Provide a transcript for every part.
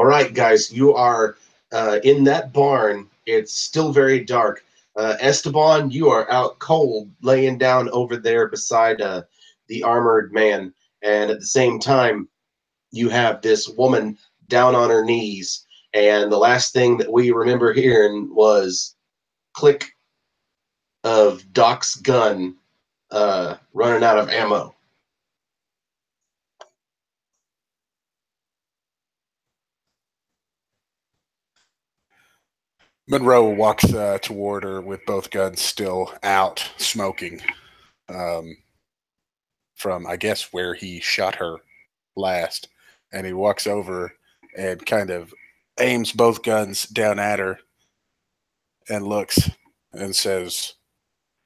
All right, guys, you are in that barn. It's still very dark. Esteban, you are out cold, laying down over there beside the armored man. And at the same time, you have this woman down on her knees. And the last thing that we remember hearing was click of Doc's gun running out of ammo. Monroe walks toward her with both guns still out, smoking from, I guess, where he shot her last. And he walks over and kind of aims both guns down at her and looks and says,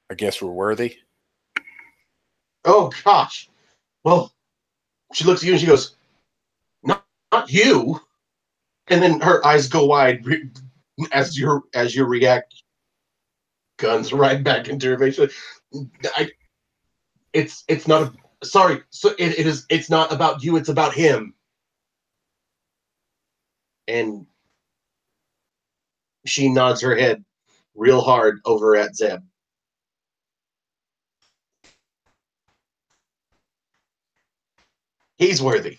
I guess we're worthy. Oh, gosh. Well, she looks at you and she goes, not you. And then her eyes go wide as you react. Guns right back into her face. It's not sorry. So it's not about you. It's about him. And she nods her head real hard over at Zeb. He's worthy.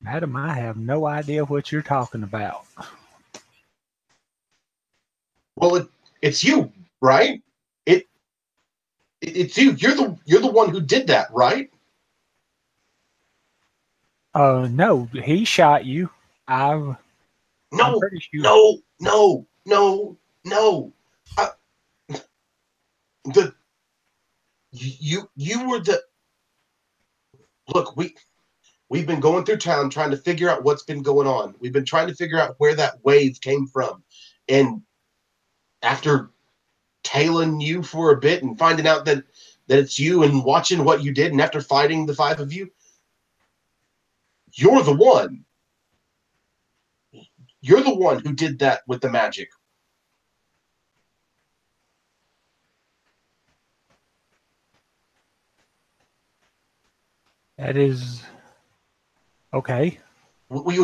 Madam, I have no idea what you're talking about. Well, it's you, right? It's you. You're the one who did that, right? No, he shot you. I'm pretty sure. No. You were the look. We've been going through town trying to figure out what's been going on. We've been trying to figure out where that wave came from, and after tailing you for a bit and finding out that it's you and watching what you did, and after fighting the five of you, you're the one. You're the one who did that with the magic. That is okay. We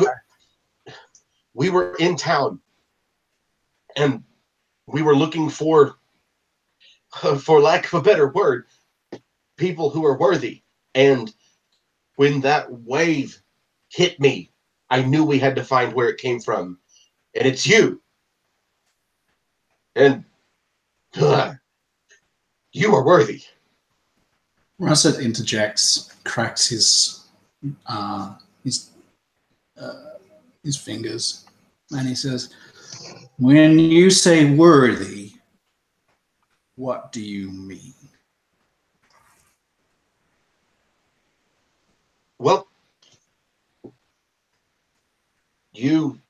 were in town, and we were looking for lack of a better word, people who are worthy. And when that wave hit me, I knew we had to find where it came from. And it's you. And you are worthy. Russet interjects, cracks his fingers, and he says, "When you say worthy, what do you mean?" Well, you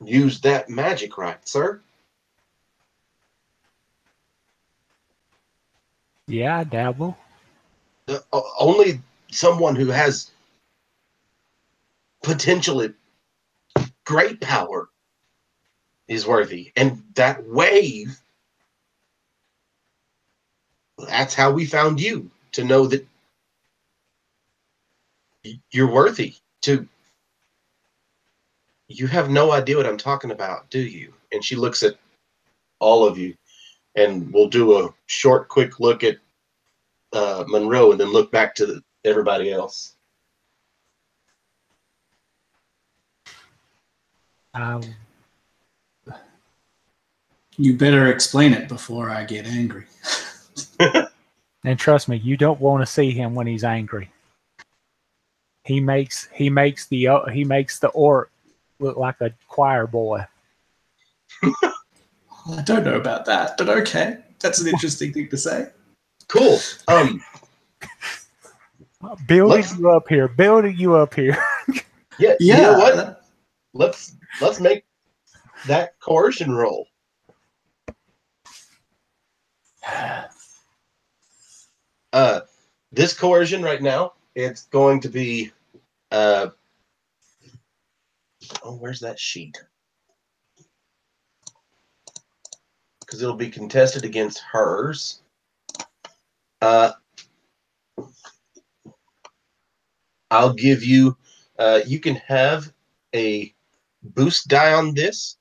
used that magic, right, sir? Yeah, I dabble. Only someone who has potentially great power is worthy. And that wave, that's how we found you, to know that you're worthy. You have no idea what I'm talking about, do you? And she looks at all of you, and we'll do a short, quick look at Monroe and then look back to everybody else. You better explain it before I get angry. And trust me, you don't want to see him when he's angry. He makes the orc look like a choir boy. I don't know about that, but okay. That's an interesting thing to say. Cool. Building you up here. Yeah. You know what? Let's make that coercion roll. This coercion right now, it's going to be where's that sheet? Because it'll be contested against hers. I'll give you. You can have a boost die on this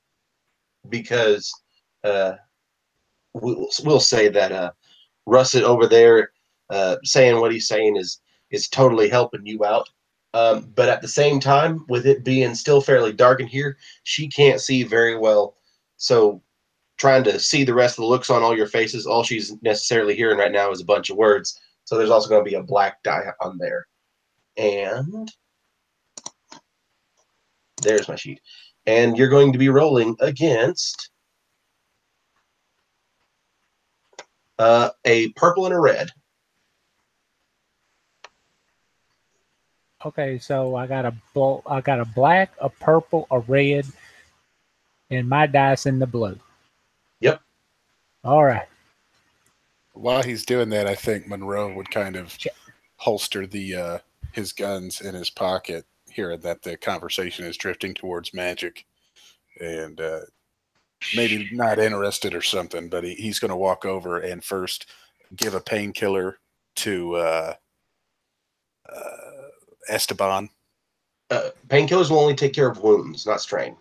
because we'll say that Russet over there saying what he's saying is totally helping you out. But at the same time, with it being still fairly dark in here, she can't see very well. So trying to see the rest of the looks on all your faces, all she's necessarily hearing right now is a bunch of words. So there's also going to be a black die on there. And there's my sheet. And you're going to be rolling against a purple and a red. Okay, so I got a black, a purple, a red, and my dice in the blue. Yep. All right. While he's doing that, I think Monroe would kind of holster the his guns in his pocket, hearing that the conversation is drifting towards magic, and maybe not interested or something. But he's going to walk over and first give a painkiller to Esteban. Painkillers will only take care of wounds, not strain.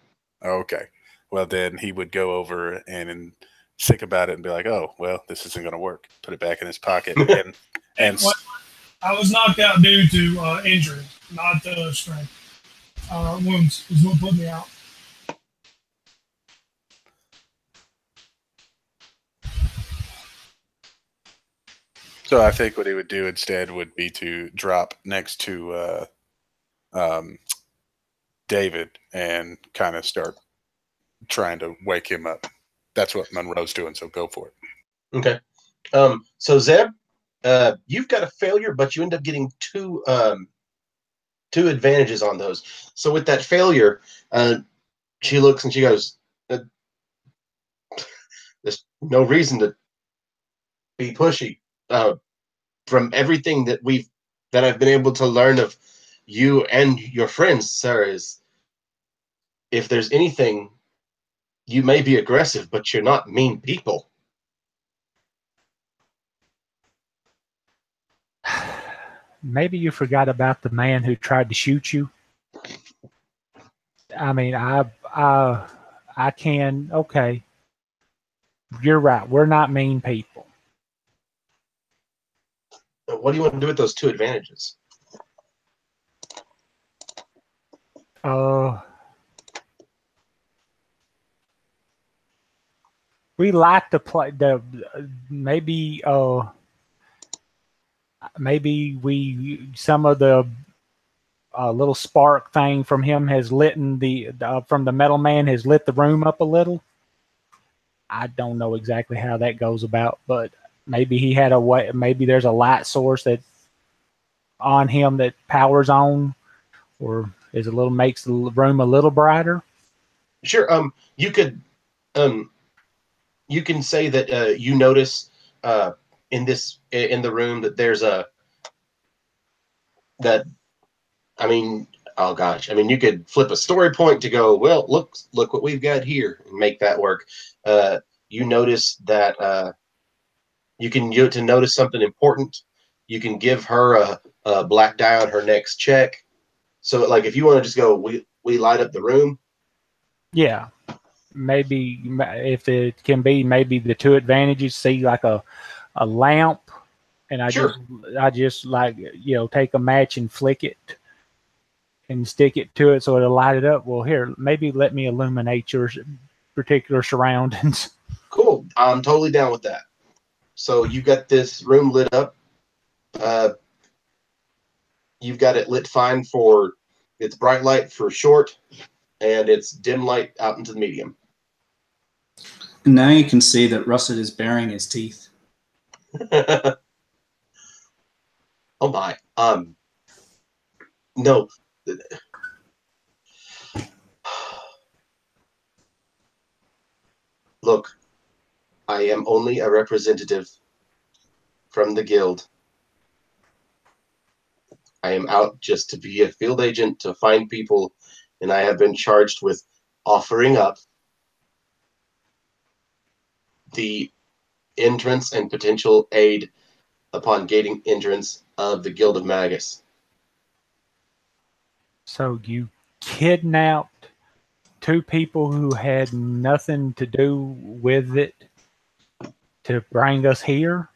Okay. Well, then he would go over and think about it and be like, "Oh, well, this isn't going to work." Put it back in his pocket and Well, I was knocked out due to injury, not strain. Wounds is what put me out. so I think what he would do instead would be to drop next to David and kind of start trying to wake him up. That's what Monroe's doing, so go for it. Okay. So Zeb, you've got a failure, but you end up getting two advantages on those. So with that failure, she looks and she goes, "There's no reason to be pushy. From everything that I've been able to learn of you and your friends, sir, is if there's anything, you may be aggressive, but you're not mean people." Maybe you forgot about the man who tried to shoot you. I mean, I can. Okay, you're right. We're not mean people. What do you want to do with those two advantages? We like to play maybe we some of the little spark thing from him has lit from the metal man has lit the room up a little. I don't know exactly how that goes about, but maybe he had a way. Maybe there's a light source that on him that powers on, or makes the room a little brighter. Sure. You could. You can say that you notice in the room that there's oh gosh, you could flip a story point to go, well, look what we've got here and make that work. You notice that you can to notice something important. You can give her a black die on her next check. So like if you want to just go, we light up the room. Yeah. Maybe if it can be, maybe the two advantages, see like a lamp, and I just like, take a match and flick it and stick it to it so it'll light it up. Well, here, maybe let me illuminate your particular surroundings. Cool. I'm totally down with that. So you got this room lit up. You've got it lit fine for it's bright light for short, and it's dim light out into the medium. And now you can see that Russet is baring his teeth. Oh my. No. Look, I am only a representative from the guild. I am out just to be a field agent to find people, and I have been charged with offering up the entrance and potential aid upon gaining entrance of the Guild of Magus. So you kidnapped two people who had nothing to do with it to bring us here?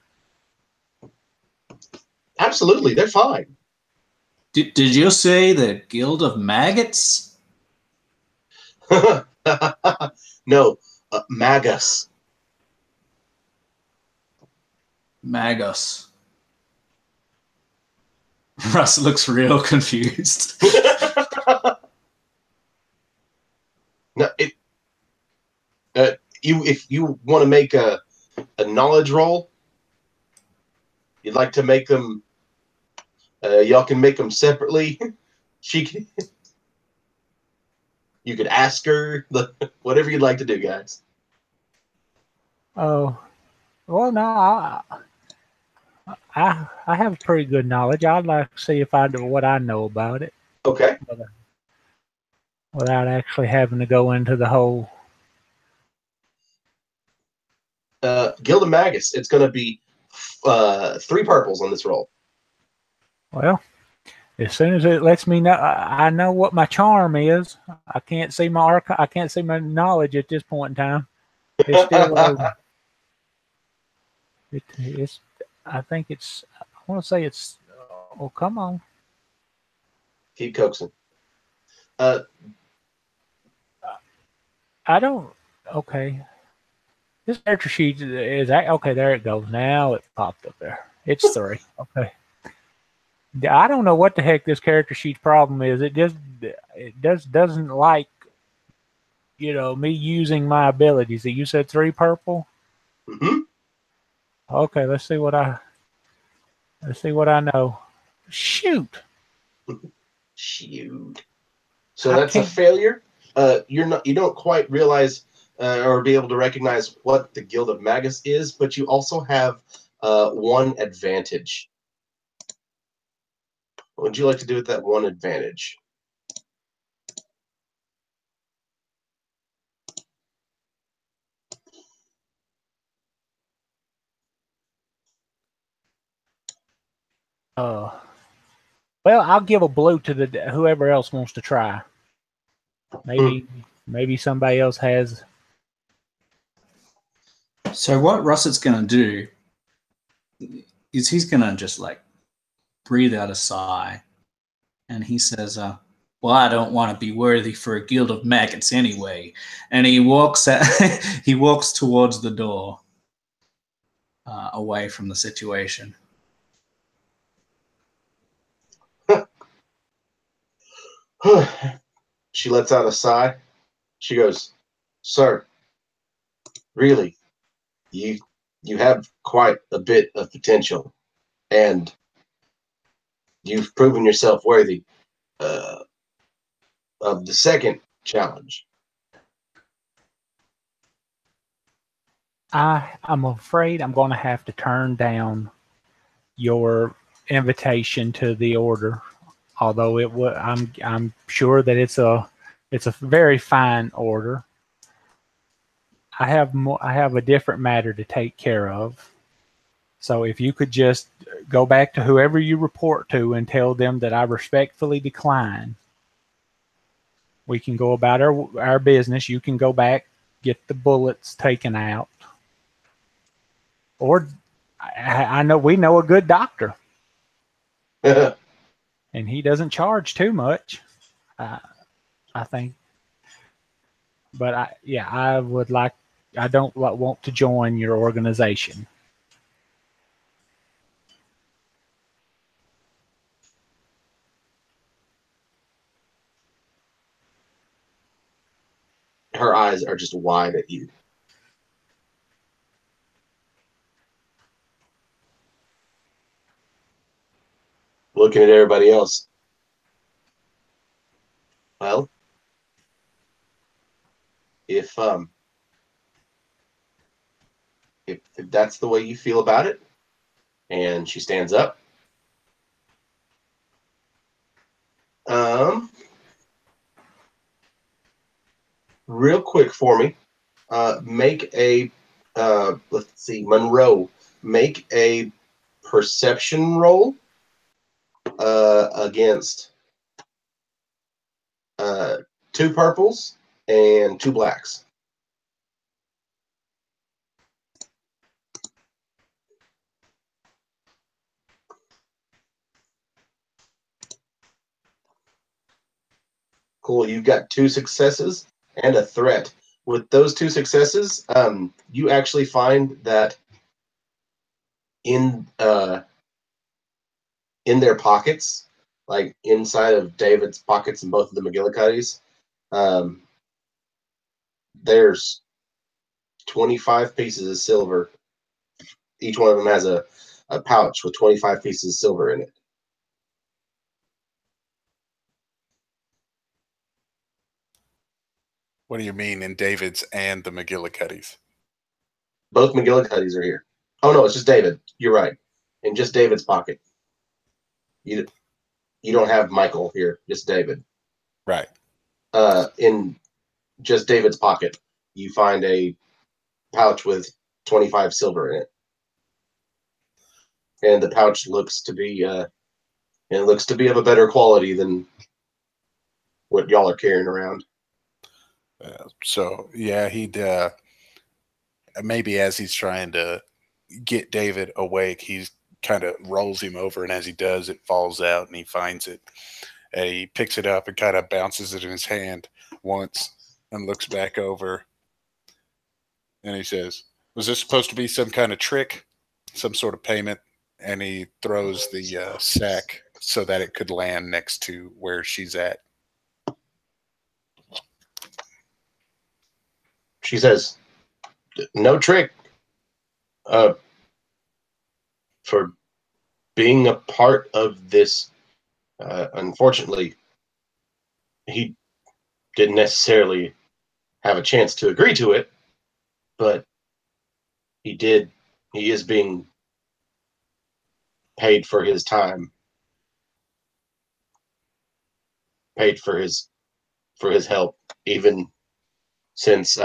Absolutely, they're fine. Did you say the Guild of Maggots? No, Magus. Magos. Russ looks real confused. No, if you want to make a knowledge roll, you'd like to make them. Y'all can make them separately. She can. You could ask her whatever you'd like to do, guys. Oh, well, no, I have pretty good knowledge. I'd like to see if I know what I know about it. Okay. Without actually having to go into the whole. Guild of Magus. It's going to be 3 purples on this roll. Well, as soon as it lets me know, I know what my charm is. I can't see my I can't see my knowledge at this point in time. It's still. It's. I think it's. I want to say it's. Oh, come on. Keep coaxing. I don't. Okay. This character sheet is okay. There it goes. Now it popped up there. It's 3. Okay. I don't know what the heck this character sheet's problem is. It doesn't like, me using my abilities. You said 3 purple. Mm-hmm. Okay, let's see what I know. Shoot. Shoot. So that's a failure. You don't quite realize or be able to recognize what the Guild of Magus is, but you also have 1 advantage. What would you like to do with that 1 advantage? Well, I'll give a blue to whoever else wants to try. Maybe somebody else has. So what Russet's going to do is he's going to just like breathe out a sigh, and he says, well, I don't want to be worthy for a Guild of Maggots anyway. And he walks he walks towards the door, away from the situation. She lets out a sigh. She goes, "Sir, really, you have quite a bit of potential, and you've proven yourself worthy of the second challenge." I'm afraid I'm going to have to turn down your invitation to the order, although I'm sure that it's a very fine order. I have a different matter to take care of. So if you could just go back to whoever you report to and tell them that I respectfully decline, we can go about our business. You can go back, get the bullets taken out. Or I know we know a good doctor. And he doesn't charge too much, I think. But I would like. I don't want to join your organization. Her eyes are just wide at you. Looking at everybody else. Well, if that's the way you feel about it, and she stands up. Real quick for me, make a let's see, Monroe, make a perception roll against 2 purples and 2 blacks. Cool. You've got 2 successes and a threat. With those 2 successes, you actually find that in their pockets, like inside of David's pockets and both of the McGillicuddy's, there's 25 pieces of silver. Each one of them has a pouch with 25 pieces of silver in it. What do you mean in David's and the McGillicuddy's? Both McGillicuddy's are here. Oh no, it's just David. You're right. In just David's pocket. You don't have Michael here, just David. Right. In just David's pocket, you find a pouch with 25 silver in it. And the pouch looks to be of a better quality than what y'all are carrying around. So yeah, he'd maybe as he's trying to get David awake, he's kind of rolls him over, and as he does, it falls out, and he finds it, and he picks it up and kind of bounces it in his hand once, and looks back over, and he says, "Was this supposed to be some kind of trick, some sort of payment?" And he throws the sack so that it could land next to where she's at. She says, "No trick. For being a part of this, unfortunately, he didn't necessarily have a chance to agree to it, but he did. He is being paid for his time, paid for his help, even since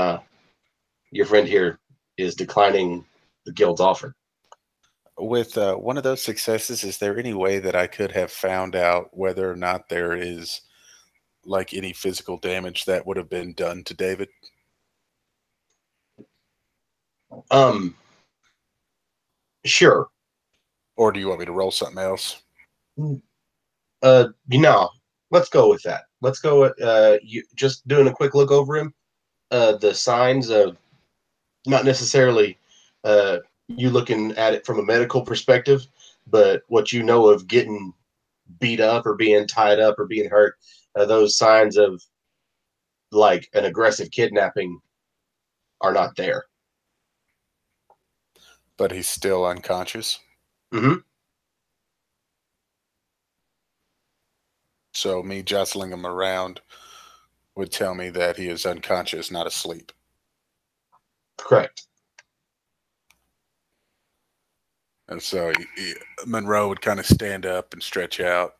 your friend here is declining the guild's offer." With one of those successes, is there any way that I could have found out whether or not there is like any physical damage that would have been done to David? Sure. Or do you want me to roll something else? Let's go with that. Let's go with you just doing a quick look over him. The signs of not necessarily you looking at it from a medical perspective, but what you know of getting beat up or being tied up or being hurt, those signs of like an aggressive kidnapping are not there. But he's still unconscious. Mm-hmm. So me jostling him around would tell me that he is unconscious, not asleep. Correct. And so Monroe would kind of stand up and stretch out.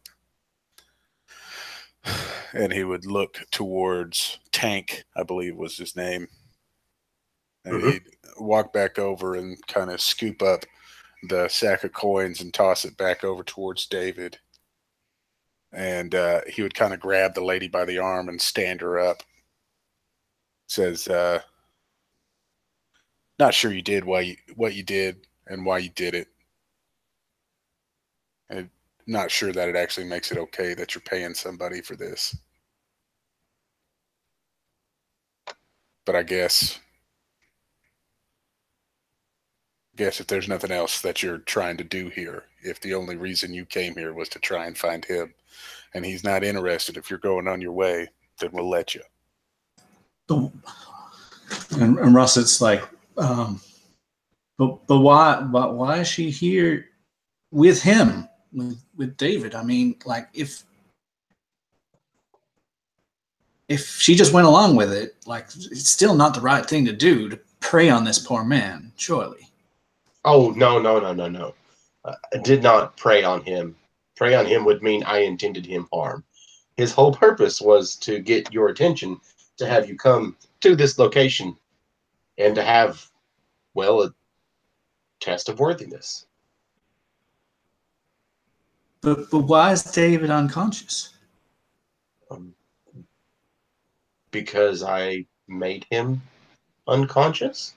And he would look towards Tank, I believe was his name. And he'd walk back over and kind of scoop up the sack of coins and toss it back over towards David. And he would kind of grab the lady by the arm and stand her up. Says, "Not sure you did what you did and why you did it. And not sure that it actually makes it okay that you're paying somebody for this. But I guess if there's nothing else that you're trying to do here, if the only reason you came here was to try and find him, and he's not interested, if you're going on your way, then we'll let you." And Russ, it's like, but why is she here with him, with David? I mean, like if she just went along with it, like it's still not the right thing to do to prey on this poor man, surely. Oh, no. I did not prey on him. Prey on him would mean I intended him harm. His whole purpose was to get your attention, to have you come to this location, and to have, well, a test of worthiness. But why is David unconscious? Because I made him unconscious?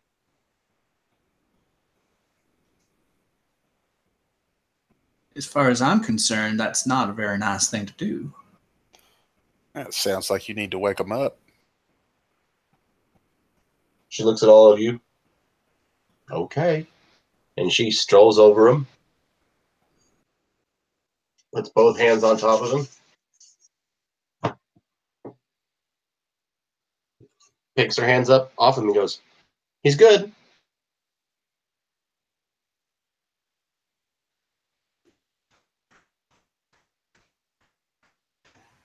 As far as I'm concerned, that's not a very nice thing to do. That sounds like you need to wake him up. She looks at all of you. Okay. And she strolls over him. Puts both hands on top of him. Picks her hands up off him and goes, "He's good."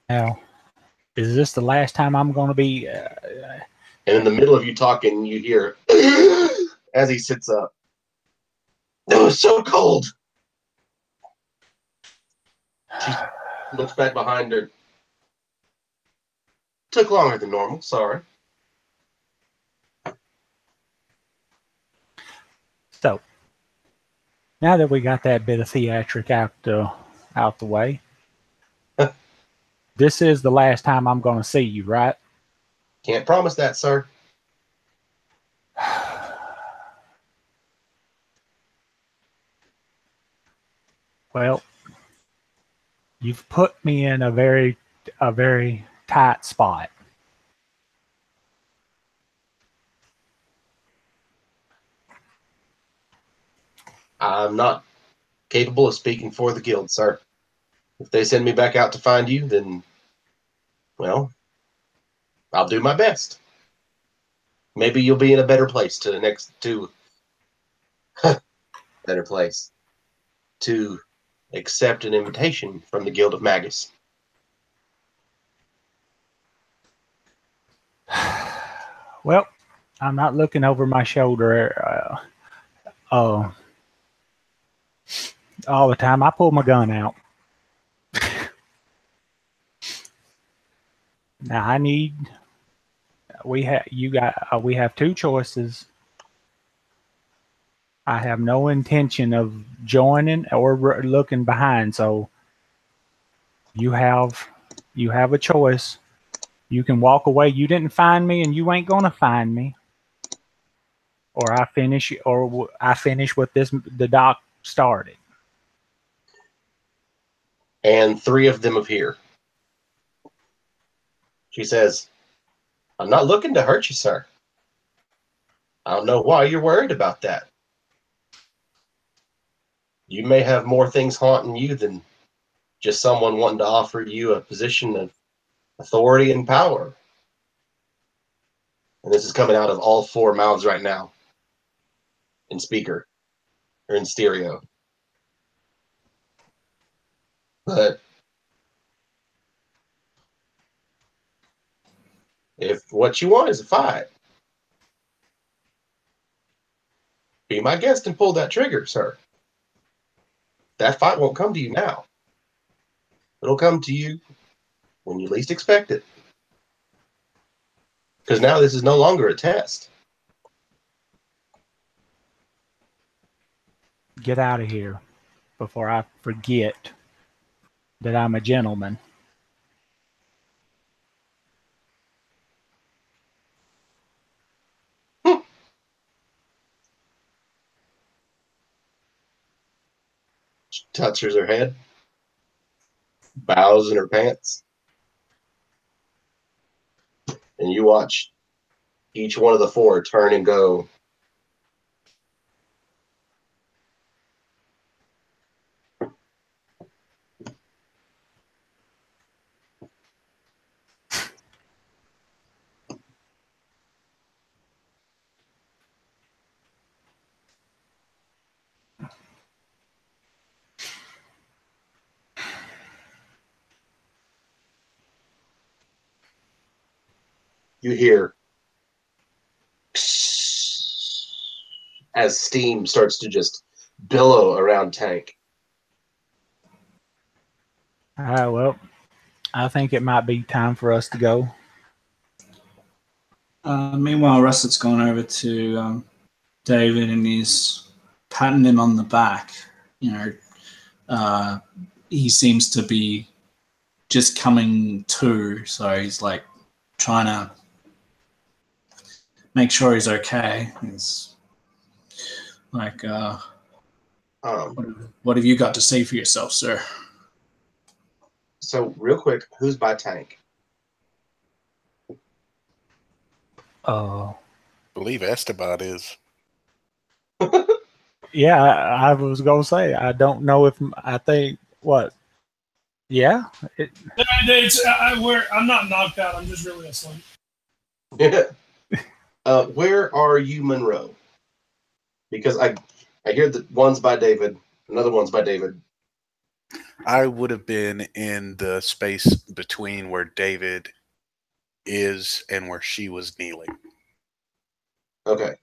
Now, is this the last time I'm going to be? And in the middle of you talking, you hear as he sits up. It was so cold. She looks back behind her. Took longer than normal. Sorry. So, now that we got that bit of theatric out the way, this is the last time I'm going to see you, right? Can't promise that, sir. Well, you've put me in a very tight spot. I'm not capable of speaking for the guild, sir. If they send me back out to find you, then, well, I'll do my best. Maybe you'll be in a better place better place to accept an invitation from the Guild of Magus. Well, I'm not looking over my shoulder all the time. I pull my gun out. Now we have two choices. I have no intention of joining or looking behind, so you have a choice. You can walk away. You didn't find me, and you ain't gonna find me. Or I finish what the doc started. And 3 of them appear. She says, "I'm not looking to hurt you, sir. I don't know why you're worried about that. You may have more things haunting you than just someone wanting to offer you a position of authority and power." And this is coming out of all 4 mouths right now. In speaker. Or in stereo. But if what you want is a fight, be my guest and pull that trigger, sir. That fight won't come to you now. It'll come to you when you least expect it. Because now this is no longer a test. Get out of here before I forget that I'm a gentleman. She touches her head, bows in her pants, and you watch each one of the 4 turn and go. You hear as steam starts to just billow around Tank. Well, I think it might be time for us to go. Meanwhile, Russet's gone over to David and he's patting him on the back. He seems to be just coming to, so he's like trying to make sure he's okay. He's like, what have you got to say for yourself, sir? So, real quick, who's by tank? I believe Esteban is. Yeah, I was gonna say I don't know if I think what. Yeah, I'm not knocked out. I'm just really asleep. Where are you, Monroe? Because I hear that one's by David, another one's by David. I would have been in the space between where David is and where she was kneeling. Okay.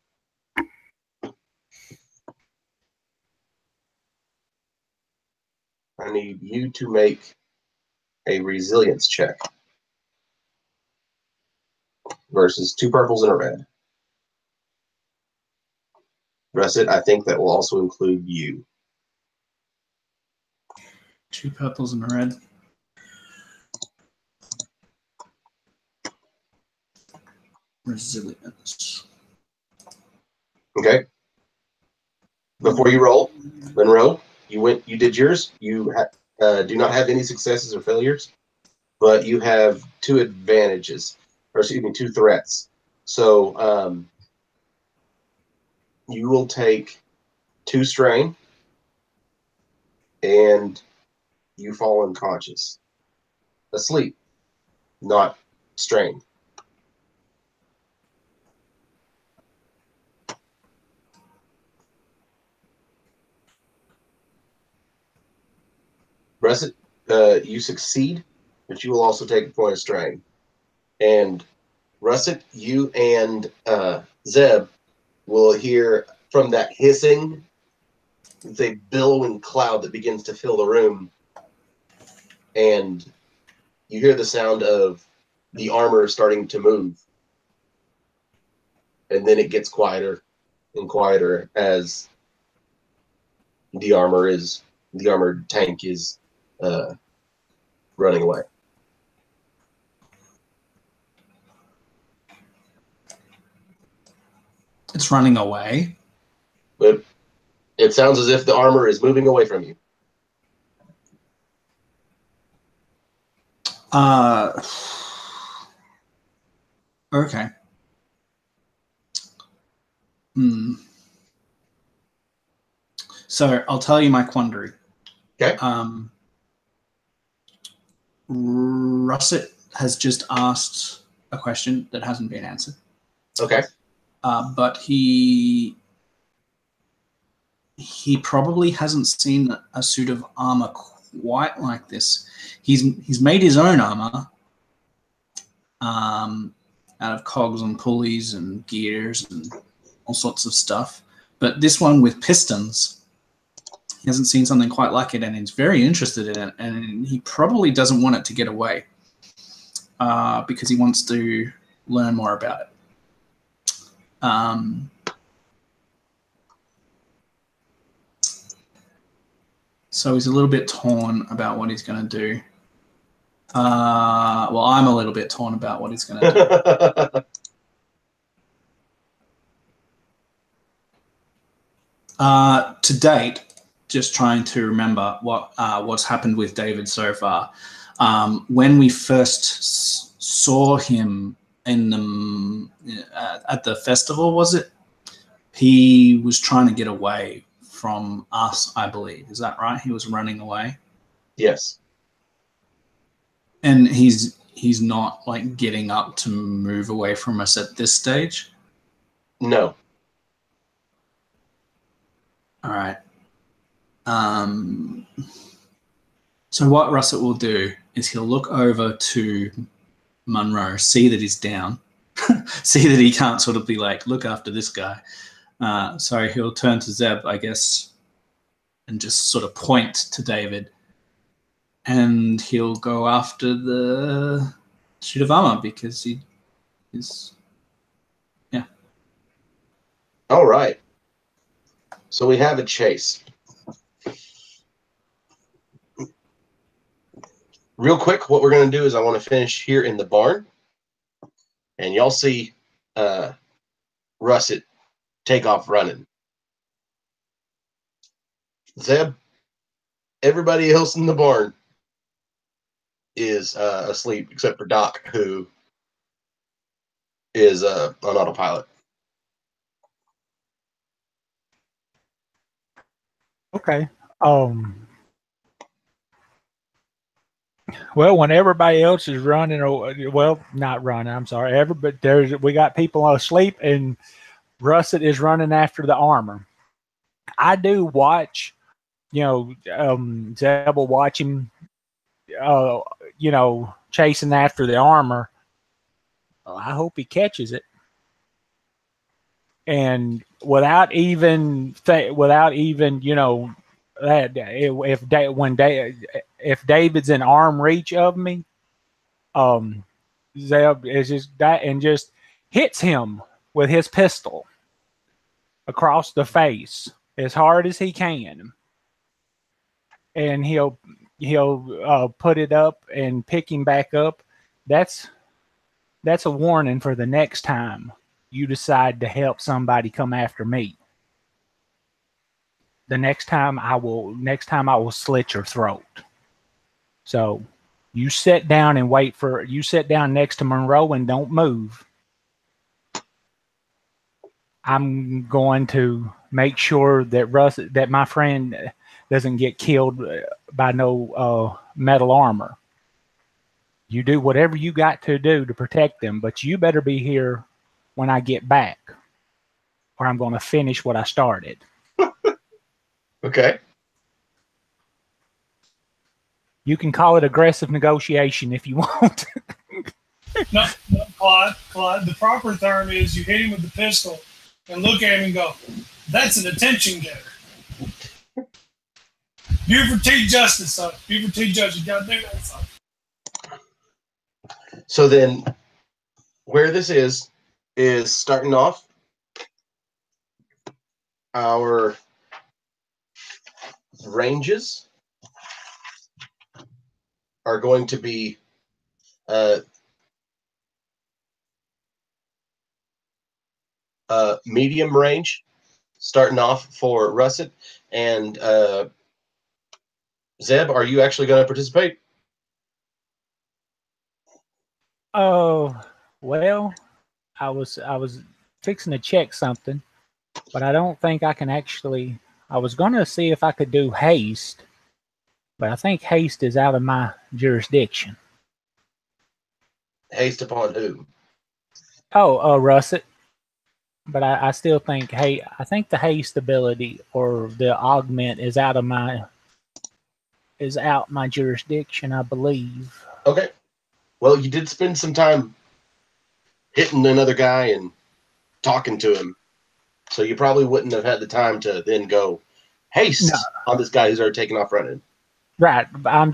I need you to make a resilience check versus 2 purples and a red. Russet, I think that will also include you. 2 purples and a red. Resilience. Okay. Before you roll, Monroe, you did yours. You do not have any successes or failures, but you have 2 advantages, or excuse me, 2 threats. So you will take 2 strain, and you fall unconscious, asleep, not strained. Russet, you succeed, but you will also take a point of strain. And Russet, you and Zeb will hear from that hissing, the billowing cloud that begins to fill the room, and you hear the sound of the armor starting to move. And then it gets quieter and quieter as the armored tank is running away. It's running away. But it sounds as if the armor is moving away from you. Okay. So I'll tell you my quandary. Okay. Russet has just asked a question that hasn't been answered. Okay. But he probably hasn't seen a suit of armor quite like this. He's made his own armor out of cogs and pulleys and gears and all sorts of stuff. But this one with pistons, he hasn't seen something quite like it, and he's very interested in it. And he probably doesn't want it to get away because he wants to learn more about it. So he's a little bit torn about what he's going to do. Well, I'm a little bit torn about what he's going to do. To date, just trying to remember what's happened with David so far. When we first saw him in at the festival, was it? He was trying to get away from us, I believe. Is that right? He was running away. Yes. And he's not like getting up to move away from us at this stage? No. All right. So what Russet will do is he'll look over to Monroe, see that he's down, see that he can't sort of be like, look after this guy. So he'll turn to Zeb, I guess, and just sort of point to David. And he'll go after the suit of armor because he is, yeah. All right. So we have a chase. Real quick, what we're going to do is I want to finish here in the barn. And y'all see Russet take off running. Zeb, everybody else in the barn is asleep except for Doc, who is on autopilot. Okay. Well, when everybody else is running, well, not running. I'm sorry. We got people asleep, and Russet is running after the armor. I do watch. Zeb will watch him. Chasing after the armor. Well, I hope he catches it. And without even, if David's in arm reach of me, Zeb is just that and just hits him with his pistol across the face as hard as he can, and he'll put it up and pick him back up. That's a warning for the next time you decide to help somebody come after me. The next time I will slit your throat. So you sit down and you sit down next to Monroe and don't move. I'm going to make sure that my friend doesn't get killed by no metal armor. You do whatever you got to do to protect them, but you better be here when I get back, or I'm going to finish what I started. Okay. You can call it aggressive negotiation if you want. No, Clyde. The proper term is you hit him with the pistol and look at him and go, "That's an attention getter." Buford T. Justice, son. Buford T. Justice. You got to do that, son. So then, where this is starting off. Our ranges are going to be medium range, starting off for Russet. And Zeb, are you actually going to participate? Oh, well, I was fixing to check something, but I don't think I can actually. I was going to see if I could do haste, but I think haste is out of my jurisdiction. Haste upon who? Oh, Russet. But I still think, I think the haste ability or the augment is out my jurisdiction, I believe. Okay. Well, you did spend some time hitting another guy and talking to him, so you probably wouldn't have had the time to then go haste on this guy who's already taken off running. Right. I'm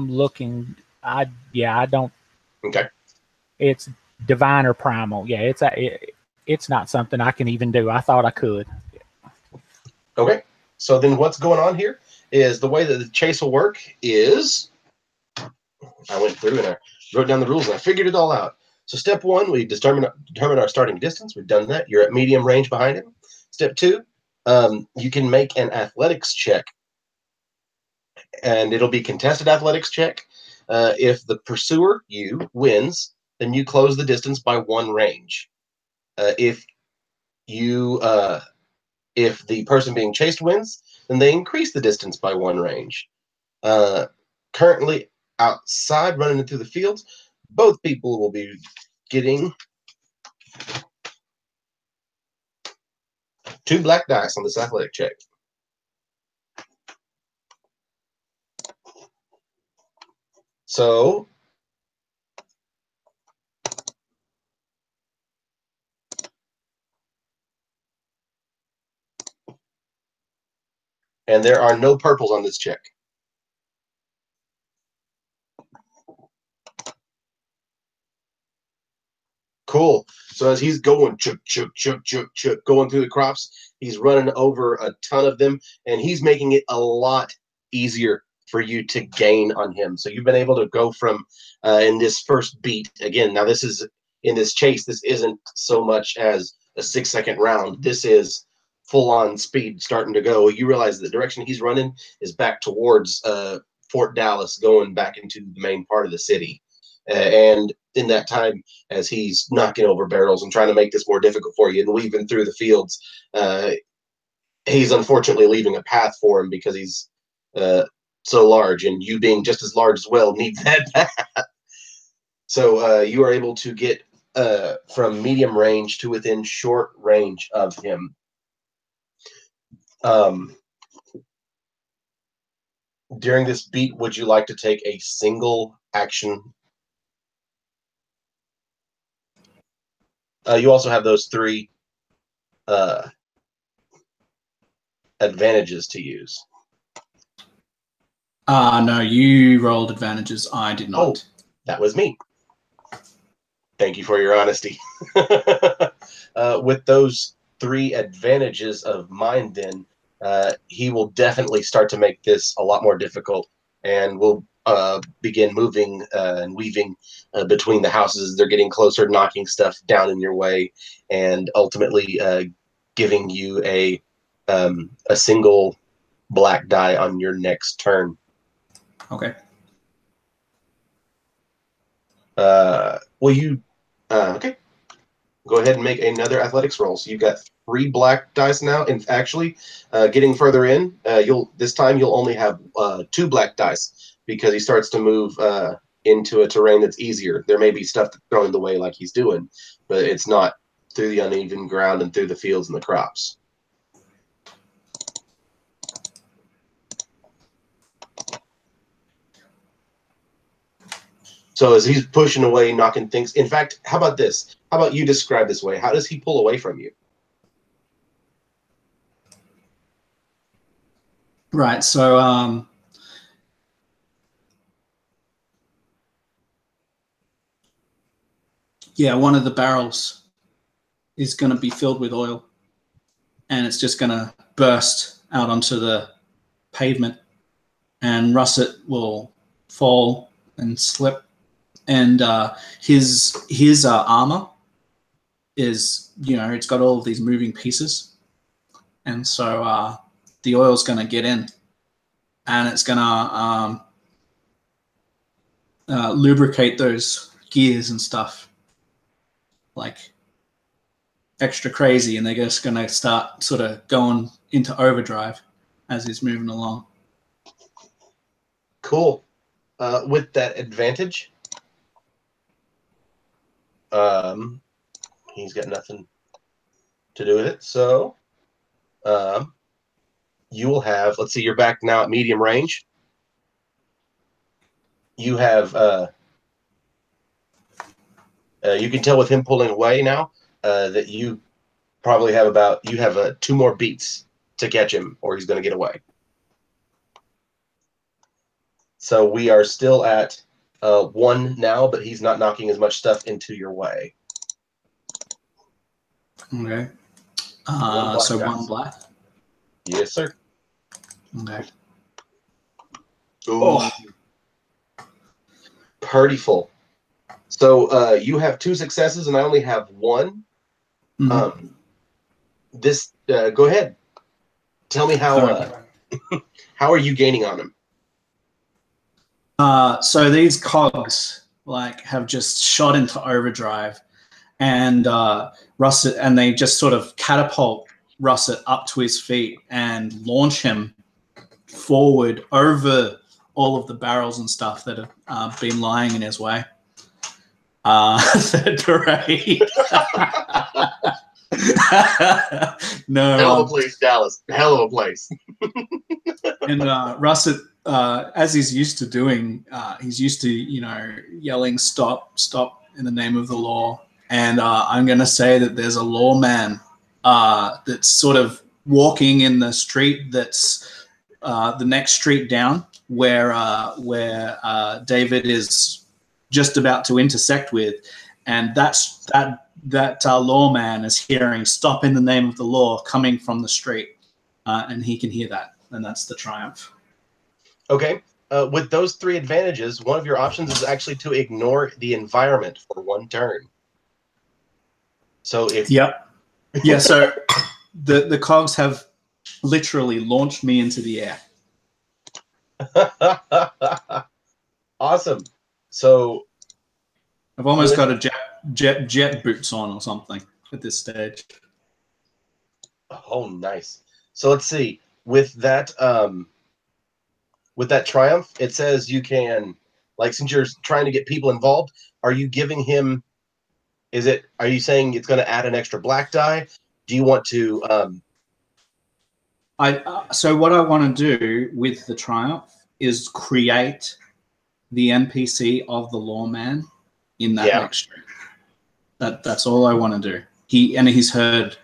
looking. I don't. Okay. It's divine or primal. Yeah, it's not something I can even do. I thought I could. Okay. So then what's going on here is the way that the chase will work is I went through and I wrote down the rules and I figured it all out. So step one, we determine our starting distance. We've done that. You're at medium range behind him. Step two, you can make an athletics check. And it'll be contested athletics check. If the pursuer, you, wins, then you close the distance by 1 range. If the person being chased wins, then they increase the distance by 1 range. Currently outside, running through the fields, both people will be getting 2 black dice on this athletic check. So and there are no purples on this check. Cool. So as he's going, chuk, chuk, chuk, chuk, chuk, going through the crops, he's running over a ton of them, and he's making it a lot easier for you to gain on him. So you've been able to go from, in this first beat, again, now this is, in this chase, this isn't so much as a 6-second round. This is full on speed starting to go. You realize the direction he's running is back towards Fort Dallas, going back into the main part of the city. And in that time, as he's knocking over barrels and trying to make this more difficult for you and weaving through the fields, he's unfortunately leaving a path for him because he's so large, and you being just as large as well need that path. So you are able to get from medium range to within short range of him. During this beat, would you like to take a single action? You also have those 3 advantages to use. No, you rolled advantages. I did not. Oh, that was me. Thank you for your honesty. With those 3 advantages of mine, then, he will definitely start to make this a lot more difficult, and will begin moving and weaving between the houses. They're getting closer, knocking stuff down in your way, and ultimately giving you a single black die on your next turn. Okay. Will you? Okay. Go ahead and make another athletics roll. So you've got 3 black dice now, and actually, getting further in, this time you'll only have 2 black dice because he starts to move into a terrain that's easier. There may be stuff that's thrown the way like he's doing, but it's not through the uneven ground and through the fields and the crops. So as he's pushing away, knocking things. In fact, how about this? How about you describe this way? How does he pull away from you? Right. So, yeah, one of the barrels is going to be filled with oil, and it's just going to burst out onto the pavement, and Russet will fall and slip. And his armor is, it's got all of these moving pieces, and so the oil's going to get in, and it's going to lubricate those gears and stuff like extra crazy, and they're just going to start sort of going into overdrive as he's moving along. Cool. With that advantage, he's got nothing to do with it. So you will have, let's see, you're back now at medium range. You have, you can tell with him pulling away now that you probably have you have 2 more beats to catch him, or he's going to get away. So we are still at 1 now, but he's not knocking as much stuff into your way. Okay. One So black 1 dice. black. Yes, sir. Okay. Ooh. Oh. Pretty full. So you have 2 successes, and I only have 1. Mhm. Go ahead. Tell me how. How are you gaining on him? So these cogs have just shot into overdrive, and Russet, and they just sort of catapult Russet up to his feet and launch him forward over all of the barrels and stuff that have been lying in his way. Third parade. No. Hell of a place, Dallas. Hell of a place. And Russet, as he's used to doing, he's used to, yelling, stop, stop in the name of the law. And I'm going to say that there's a lawman that's sort of walking in the street that's the next street down where David is just about to intersect with. And that lawman is hearing stop in the name of the law coming from the street. And he can hear that. And that's the triumph. Okay. With those 3 advantages, one of your options is actually to ignore the environment for 1 turn. So if Yep. Yeah, so the cogs have literally launched me into the air. Awesome. So I've almost got a jet boots on or something at this stage. oh, nice. So let's see. With that triumph, it says you can, like, since you're trying to get people involved, are you giving him? Are you saying it's going to add an extra black die? Do you want to? So what I want to do with the triumph is create the NPC of the lawman in that next stream. That's all I want to do. He's heard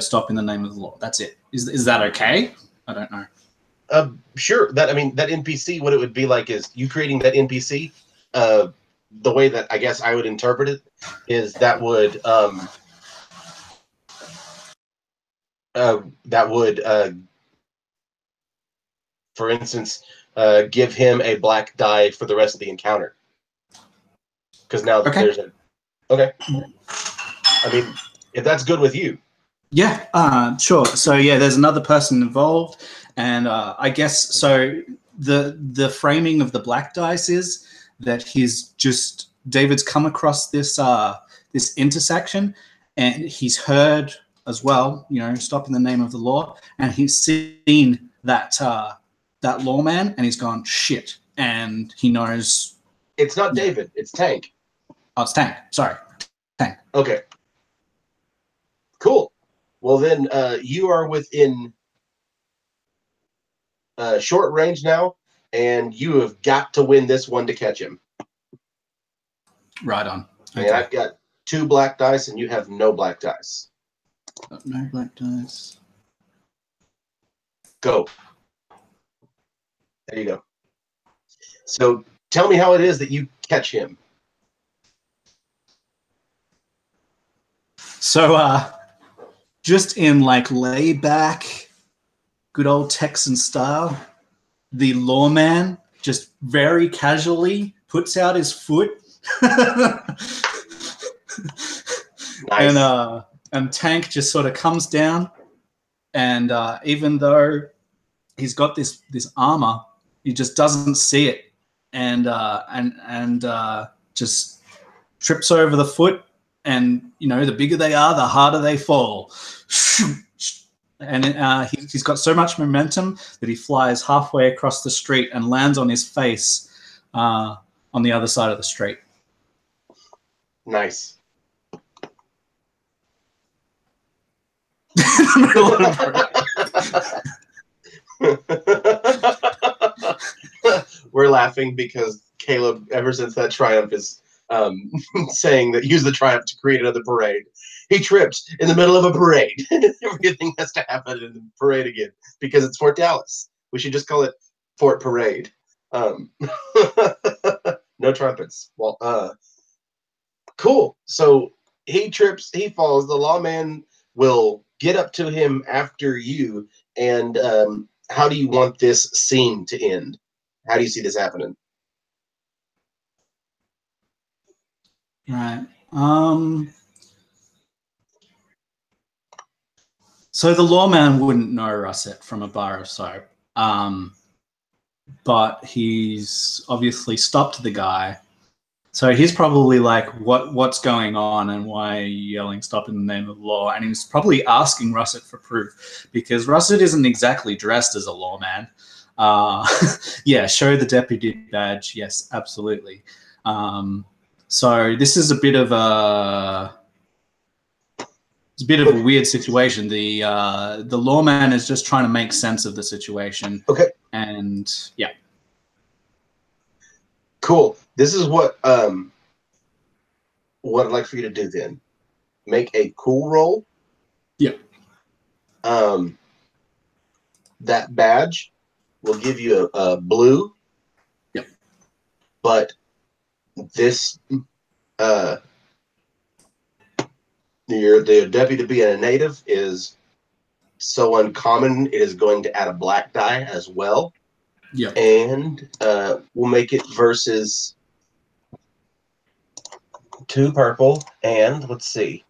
stop in the name of the law. That's it. Is that okay? I don't know. Sure. That NPC, what it would be like is you creating that NPC. The way that I guess I would interpret it is that would for instance, give him a black die for the rest of the encounter. Because now there's a okay. I mean, if that's good with you. Yeah, sure. So yeah, there's another person involved, and I guess so. The framing of the black dice is that David's come across this this intersection, and he's heard as well, stop in the name of the law, and he's seen that lawman, and he's gone shit, and he knows it's not David, it's Tank. Oh, it's Tank. Sorry, Tank. Okay. Cool. Well, then you are within short range now, and you have got to win this one to catch him. Right on. Okay. And I've got 2 black dice, and you have no black dice. No black dice. Go. There you go. So tell me how it is that you catch him. So, just in like layback, good old Texan style, the lawman just very casually puts out his foot, nice. And Tank just sort of comes down, and even though he's got this armor, he just doesn't see it, and just trips over the foot. And, the bigger they are, the harder they fall. And he's got so much momentum that he flies halfway across the street and lands on his face on the other side of the street. Nice. We're laughing because Caleb, ever since that triumph, is saying that use the triumph to create another parade. He tripped in the middle of a parade. Everything has to happen in the parade again because it's Fort Dallas. We should just call it Fort Parade. No trumpets. Well, cool. So he trips, he falls. The lawman will get up to him after you. And how do you want this scene to end? How do you see this happening? Right. So the lawman wouldn't know Russet from a bar of soap, but he's obviously stopped the guy. So he's probably like, what's going on and why are you yelling stop in the name of the law? And he's probably asking Russet for proof because Russet isn't exactly dressed as a lawman. Yeah, show the deputy badge. Yes, absolutely. So this is a bit of a weird situation. The lawman is just trying to make sense of the situation. Okay. And yeah. Cool. This is what I'd like for you to do then. Make a cool roll. Yeah. That badge will give you a blue. Yep. But this the deputy to be a native is so uncommon, it is going to add a black die as well. Yeah. And we'll make it versus 2 purple and let's see.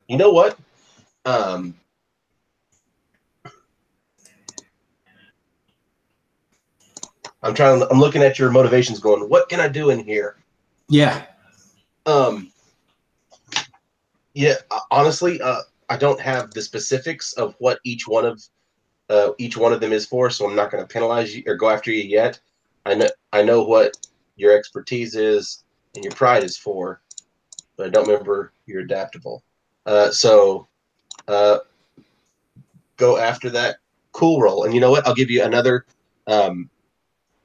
You know what? I'm looking at your motivations going, what can I do in here? Yeah. Yeah, honestly, I don't have the specifics of what each one of them is for, so I'm not going to penalize you or go after you yet. I know what your expertise is and your pride is for, but I don't remember you're adaptable. So go after that cool roll, and you know what? I'll give you another. You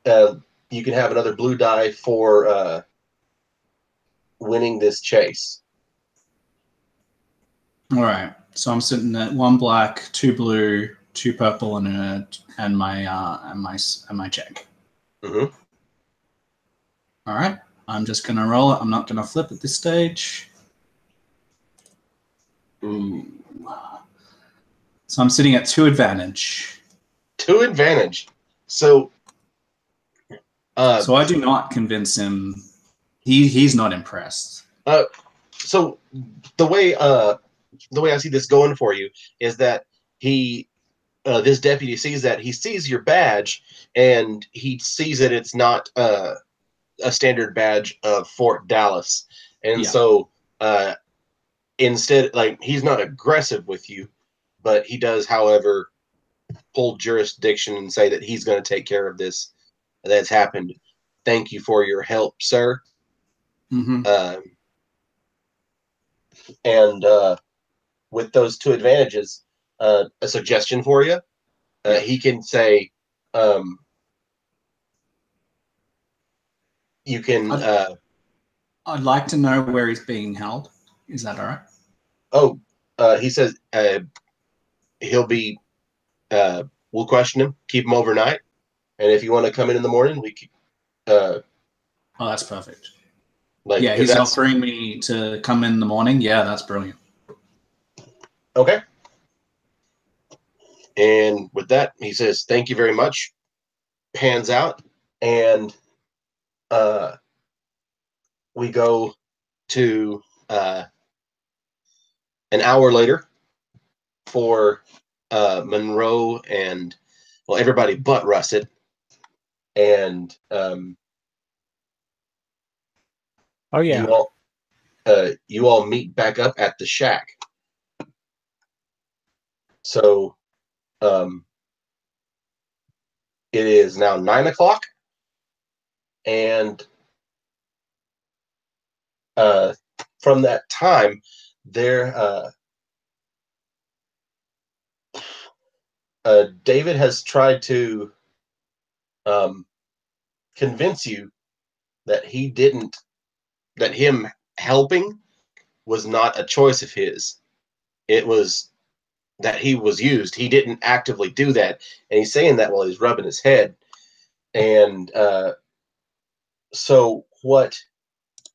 can have another blue die for winning this chase. All right. So I'm sitting at 1 black, 2 blue, 2 purple, and my check. Mm-hmm. All right. I'm just gonna roll it. I'm not gonna flip at this stage. Ooh. So I'm sitting at 2 advantage. 2 advantage. So. So I do not convince him. He's not impressed. So the way I see this going for you is that this deputy sees your badge, and he sees that it's not a standard badge of Fort Dallas, and so instead, like, he's not aggressive with you, but he does, however, hold jurisdiction and say that he's going to take care of this that's happened. Thank you for your help, sir. Mm-hmm. And with those 2 advantages, a suggestion for you. He can say, you can. I'd like to know where he's being held. Is that all right? Oh, he says he'll be. We'll question him, keep him overnight, and if you want to come in the morning, we can. Oh, that's perfect. Yeah, he's offering me to come in the morning. Yeah, that's brilliant. Okay. And with that, he says, "Thank you very much." Hands out, and we go to an hour later for Monroe and everybody but Russet, and oh yeah, you all meet back up at the shack. So it is now 9 o'clock, and from that time, David has tried to convince you that him helping was not a choice of his. It was that he was used. He didn't actively do that, and he's saying that while he's rubbing his head. And so what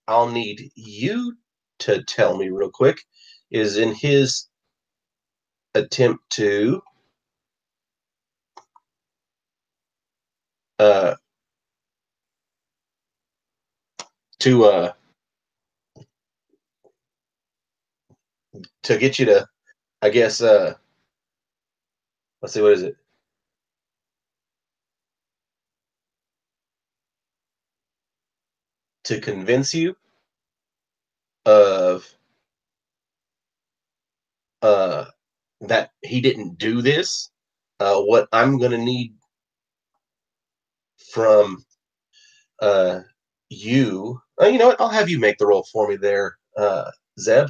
I'll need you to tell me real quick is, in his attempt to get you to, I guess, let's see, what is it? To convince you of that he didn't do this. What I'm going to need from you, you know what? I'll have you make the roll for me there, Zeb.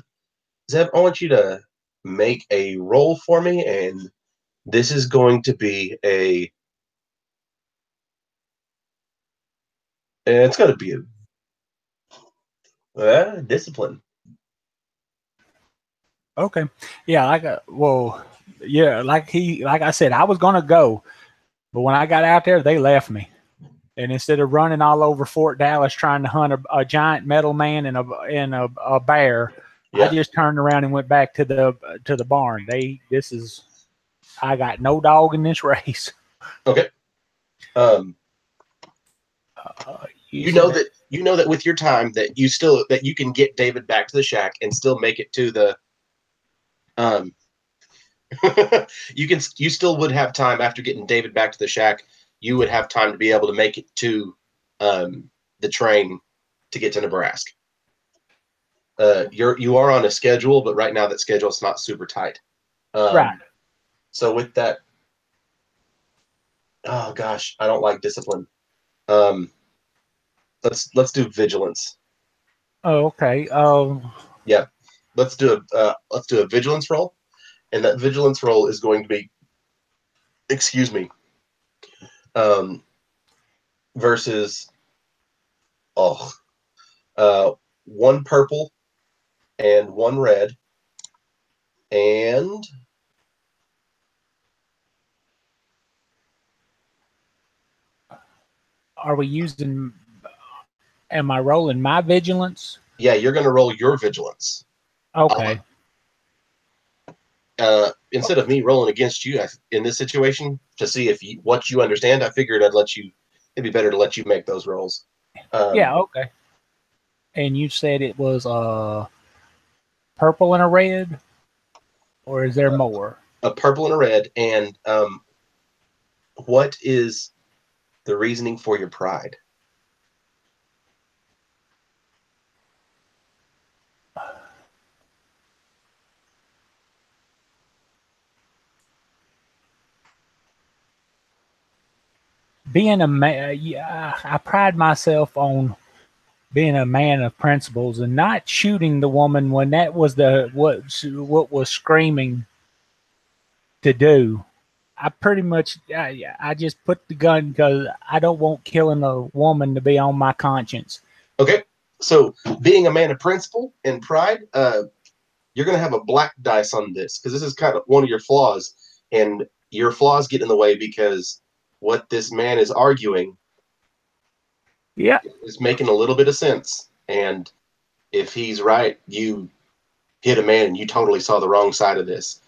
Zeb, I want you to make a roll for me, and this is going to be it's going to be a discipline. okay, yeah, like I said, I was gonna go, but when I got out there, they left me. And instead of running all over Fort Dallas trying to hunt a giant metal man and a bear, I just turned around and went back to the barn. I got no dog in this race. Okay. You know that with your time that you can get David back to the shack and still make it to the You still would have time after getting David back to the shack. You would have time to be able to make it to the train to get to Nebraska. You are on a schedule, but right now that schedule is not super tight. Right. So with that, oh gosh, I don't like discipline. Let's do vigilance. Oh, okay. Yeah, let's do a vigilance roll, and that vigilance roll is going to be, excuse me, versus one purple and one red, and are we using? Am I rolling my vigilance? yeah, you're going to roll your vigilance. Okay. Instead of me rolling against you in this situation to see if what you understand, I figured I'd let you. It'd be better to let you make those rolls. Yeah. Okay. And you said it was purple and a red, or is there more? A purple and a red. And what is the reasoning for your pride? Being a man, yeah, I pride myself on being a man of principles and not shooting the woman when that was what was screaming to do. I pretty much I just put the gun because I don't want killing a woman to be on my conscience. Okay, so being a man of principle and pride, you're going to have a black dice on this because this is kind of one of your flaws, and your flaws get in the way because what this man is arguing is making a little bit of sense. And if he's right, you hit a man and you totally saw the wrong side of this.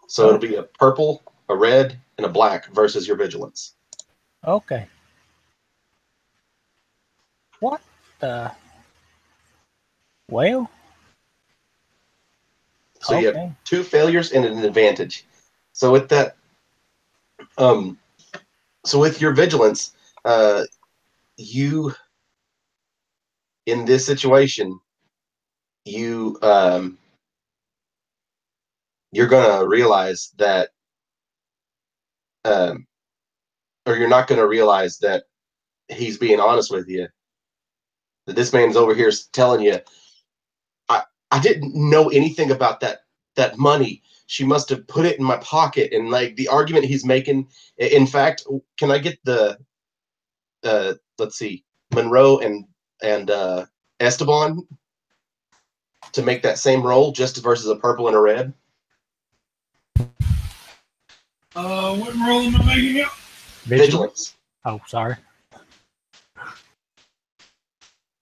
So it'll be a purple, a red, and a black versus your vigilance. Okay. What the? Well. So you have 2 failures and an advantage. So with that, so with your vigilance, you in this situation, you're gonna realize that, or you're not gonna realize that he's being honest with you. That this man's over here telling you, I didn't know anything about that money. She must have put it in my pocket. And like the argument he's making, in fact, can I get the let's see, Monroe and Esteban to make that same roll just versus a purple and a red? What roll am I making it? Vigilance. Oh, sorry.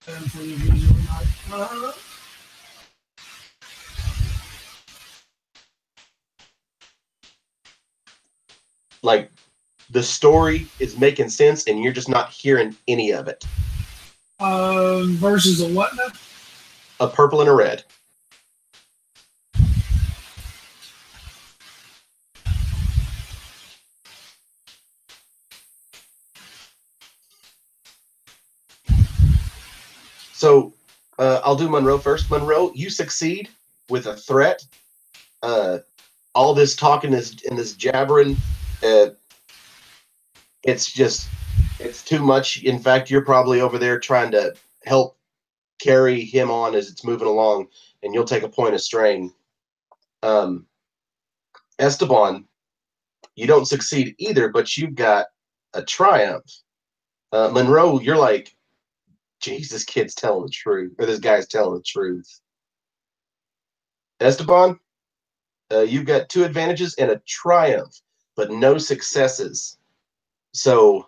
And for the vigilance, like the story is making sense and you're just not hearing any of it. Versus a what now? A purple and a red. So I'll do Monroe first. Monroe, you succeed with a threat. All this talking and this jabbering, it's too much. In fact, you're probably over there trying to help carry him on as it's moving along, and you'll take a point of strain. Esteban, you don't succeed either, but you've got a triumph. Monroe, you're like, geez, this kid's telling the truth, or this guy's telling the truth. Esteban, you've got 2 advantages and a triumph, but no successes. So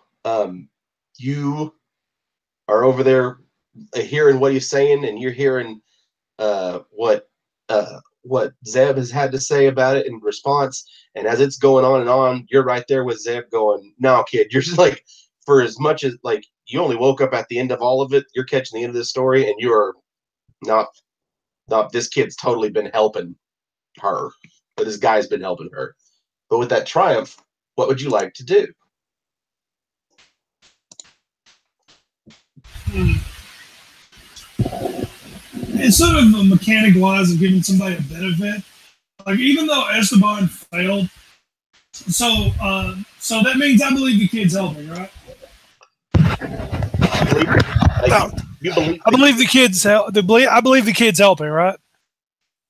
you are over there hearing what he's saying, and you're hearing what Zeb has had to say about it in response. And as it's going on and on, you're right there with Zeb going, "No, kid, you're just like, for as much as like you only woke up at the end of all of it, you're catching the end of this story, and you are not no, this kid's totally been helping her. But this guy's been helping her. But with that triumph, what would you like to do? Instead of a mechanic wise of giving somebody a benefit, like even though Esteban failed, so that means I believe the kid's helping, right? I believe the kid's I believe the kid's helping, right?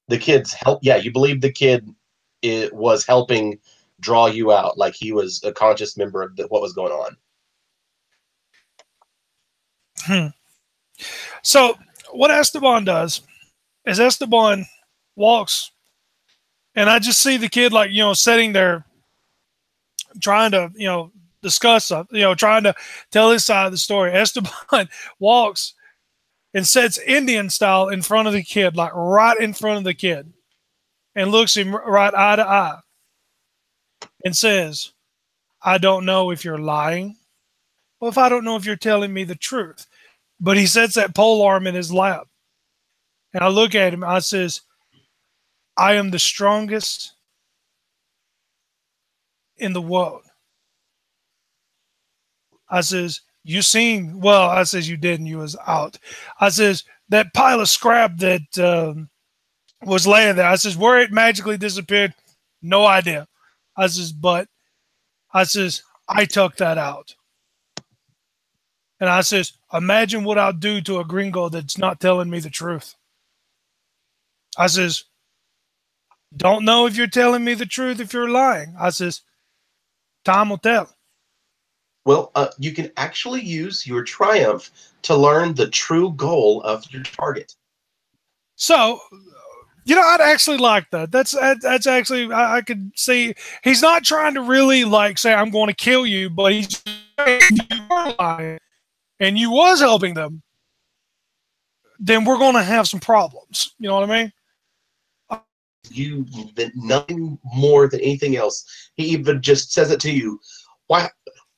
The kid's help. Yeah, you believe the kid was helping draw you out, like he was a conscious member of what was going on. So what Esteban does is Esteban walks, and I just see the kid like, sitting there trying to, discuss something, trying to tell his side of the story. Esteban walks and sits Indian style in front of the kid, like right in front of the kid, and looks him right eye to eye and says, I don't know if you're lying. Well, if I don't know if you're telling me the truth. But he sets that pole arm in his lap. And I look at him, I says, I am the strongest in the world. I says, you seen, well, I says, you didn't, you was out. I says, that pile of scrap that was laying there, I says, where it magically disappeared, no idea. I says, but, I says, I took that out. And I says, imagine what I'll do to a gringo that's not telling me the truth. I says, don't know if you're telling me the truth, if you're lying. I says, time will tell. Well, you can actually use your triumph to learn the true goal of your target. So, I'd actually like that. That's actually, I could see, he's not trying to really like say, I'm going to kill you, but he's saying you were lying and you was helping them, then we're going to have some problems. You know what I mean? You nothing more than anything else. He even just says it to you. Why?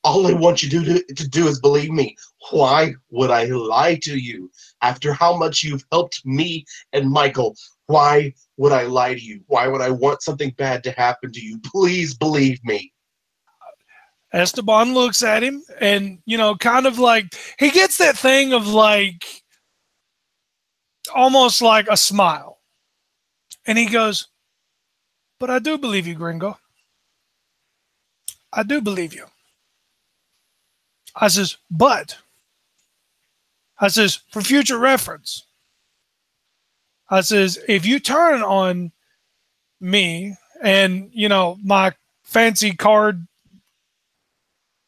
All I want you to do is believe me. Why would I lie to you after how much you've helped me and Michael? Why would I lie to you? Why would I want something bad to happen to you? Please believe me. Esteban looks at him and, kind of like, he gets that thing of like, almost like a smile. And he goes, but I do believe you, gringo. I do believe you. I says, but, I says, for future reference, I says, if you turn on me and, my fancy card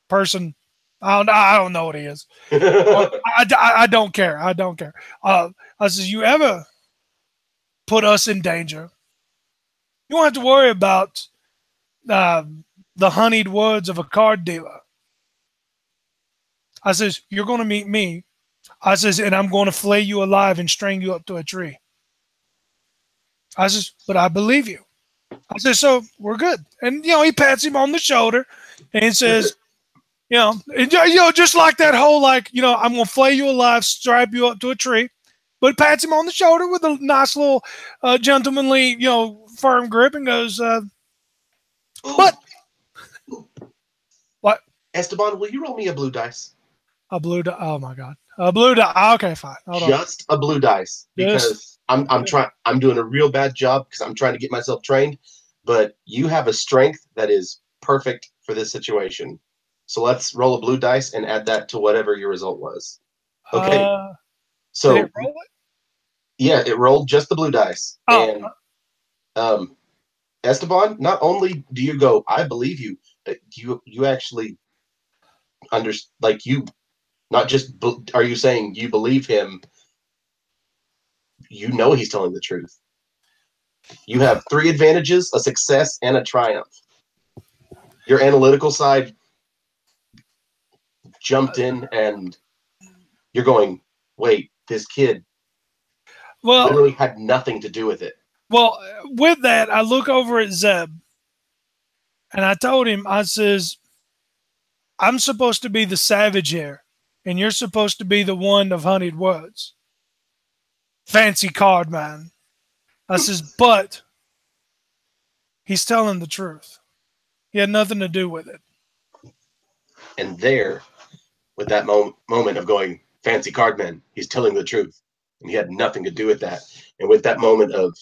person, I don't know what he is. I don't care. I don't care. I says, you ever put us in danger, you don't have to worry about the honeyed words of a card dealer. I says, you're going to meet me. I says, and I'm going to flay you alive and string you up to a tree. I says, but I believe you. I says, so we're good. And, he pats him on the shoulder and says, just like that whole, like, I'm going to flay you alive, strap you up to a tree. But pats him on the shoulder with a nice little gentlemanly, firm grip and goes, what? What? Esteban, will you roll me a blue dice? A blue dice. Oh my God. A blue dice. Okay, fine. Hold Just a blue dice. Because I'm doing a real bad job because I'm trying to get myself trained. But you have a strength that is perfect for this situation. So let's roll a blue dice and add that to whatever your result was. Okay. So did it roll it? Yeah, it rolled just the blue dice. Oh. And Esteban, not only do you go, I believe you, but you actually you not just are you saying you believe him, you know he's telling the truth. You have 3 advantages, a success, and a triumph. Your analytical side jumped in and you're going, wait, this kid literally had nothing to do with it. Well, with that, I look over at Zeb and I told him, I says, I'm supposed to be the savage here, and you're supposed to be the one of honeyed words. Fancy card man. I says, but he's telling the truth. He had nothing to do with it. And there, with that moment of going, fancy cardman, he's telling the truth. And he had nothing to do with that. And with that moment of,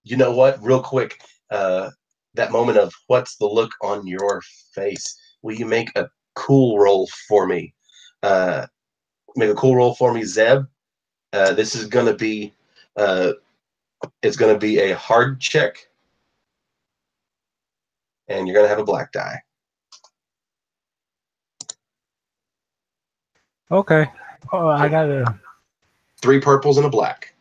you know what, real quick, that moment of what's the look on your face? Will you make a cool roll for me? Make a cool roll for me, Zeb. This is going to be, it's going to be a hard check. And you're going to have a black die. Okay. Oh, I gotta. 3 purples and a black.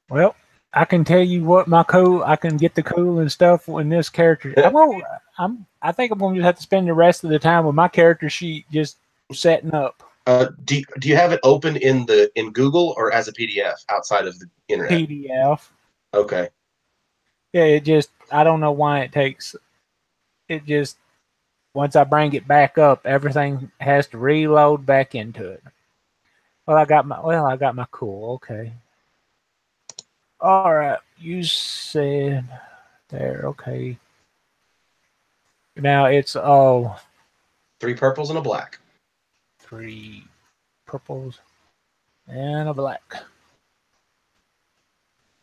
Well, I can tell you what my cool. I can get the cool and stuff in this character. I think I'm gonna just have to spend the rest of the time with my character sheet just setting up. Do you have it open in Google or as a PDF outside of the internet? PDF. Okay. Yeah, I don't know why it just once I bring it back up, everything has to reload back into it. Well, I got my cool. Okay. All right. You said there. Okay. Now it's 3 purples and a black. 3 purples and a black.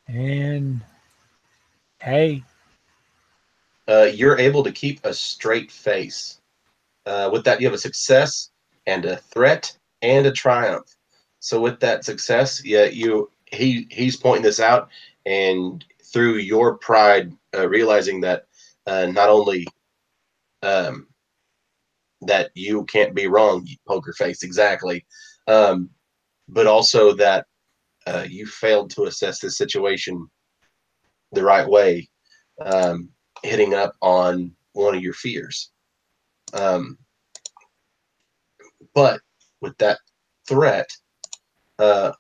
And hey, You're able to keep a straight face. With that, you have a success and a threat and a triumph. So with that success, yeah, he's pointing this out, and through your pride, realizing that not only that you can't be wrong, you poker face, exactly, but also that you failed to assess this situation the right way, hitting up on one of your fears. But with that threat, well,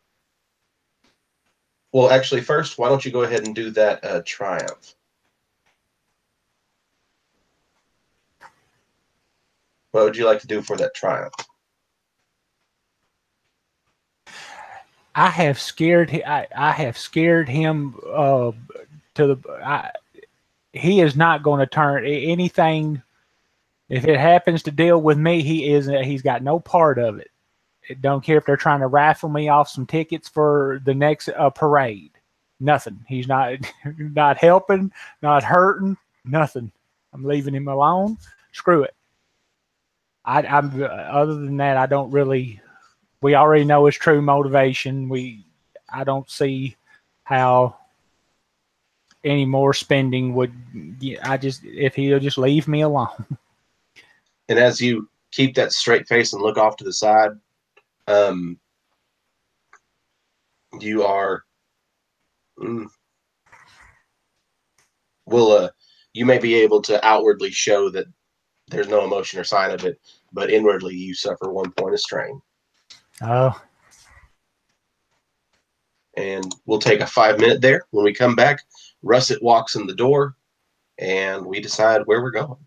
actually, first, why don't you go ahead and do that triumph? What would you like to do for that triumph? I have scared. I have scared him to the. He is not going to turn anything. If it happens to deal with me, he's got no part of it. Don't care if they're trying to raffle me off some tickets for the next parade. Nothing. He's not not helping, not hurting, nothing. I'm leaving him alone. Screw it. I'm other than that, I don't really. We already know his true motivation. I don't see how any more spending would. If he'll just leave me alone. And as you keep that straight face and look off to the side, you are you may be able to outwardly show that there's no emotion or sign of it, but inwardly you suffer 1 point of strain. Oh. And we'll take a 5-minute there. When we come back, Russet walks in the door, and we decide where we're going.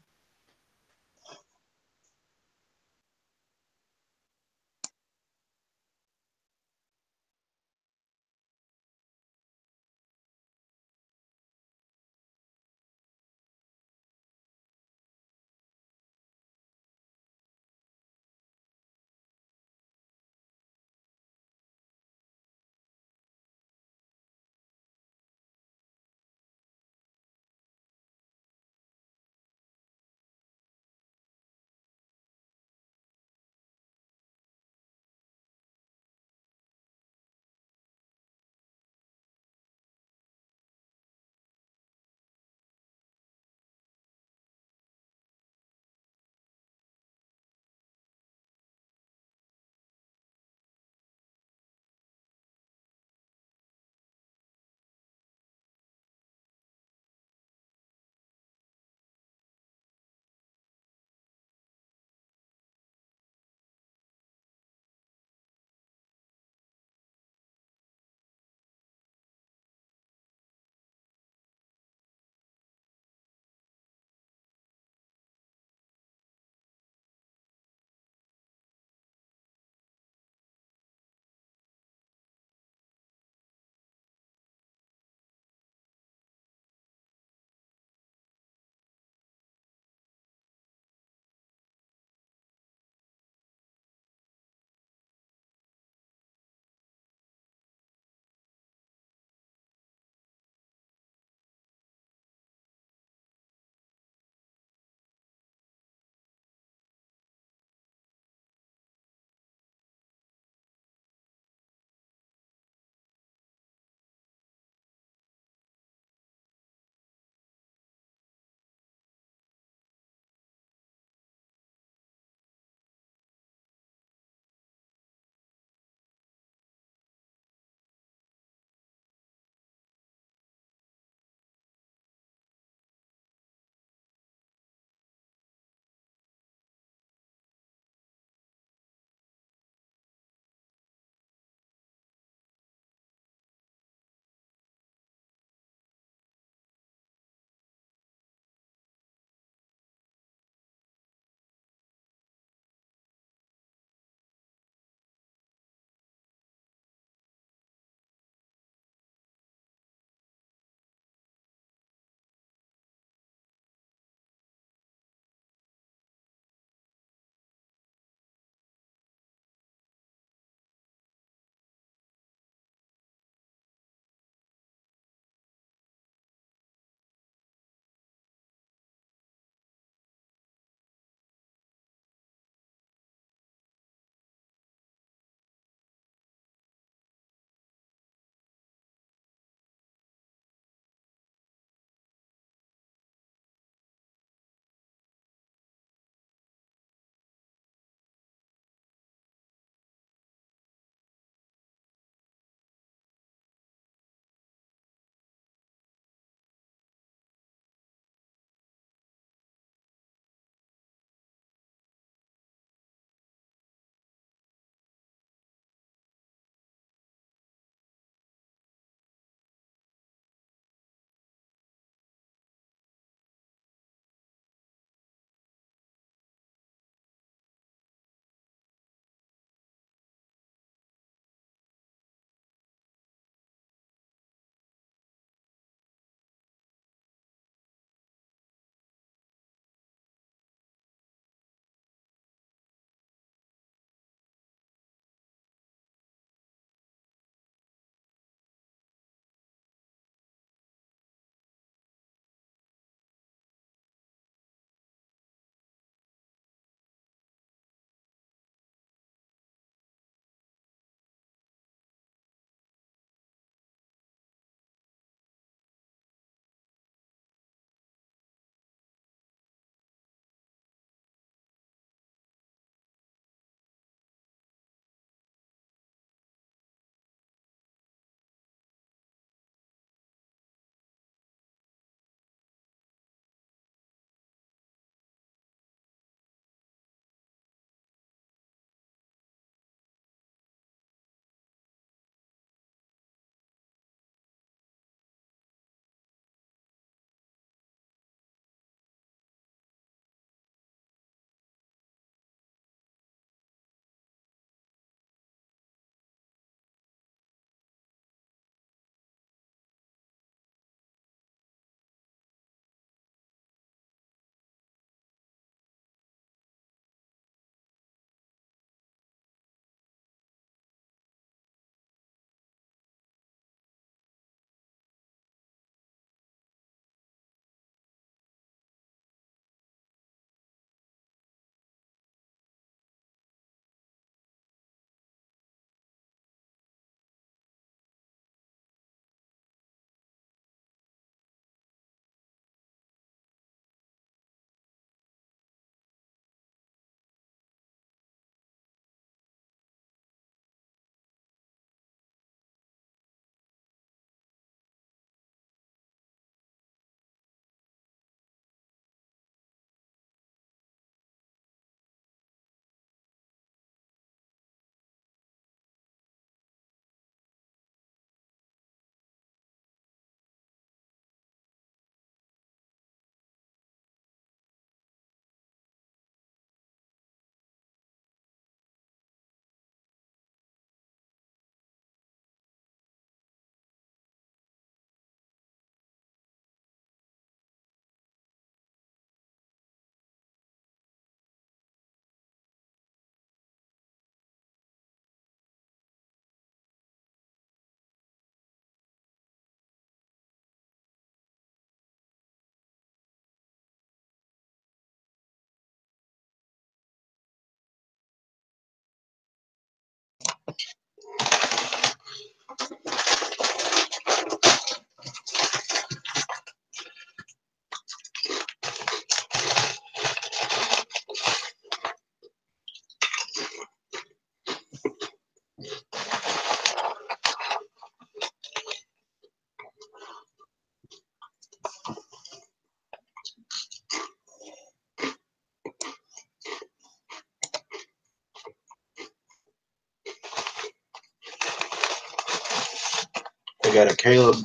We got a Caleb,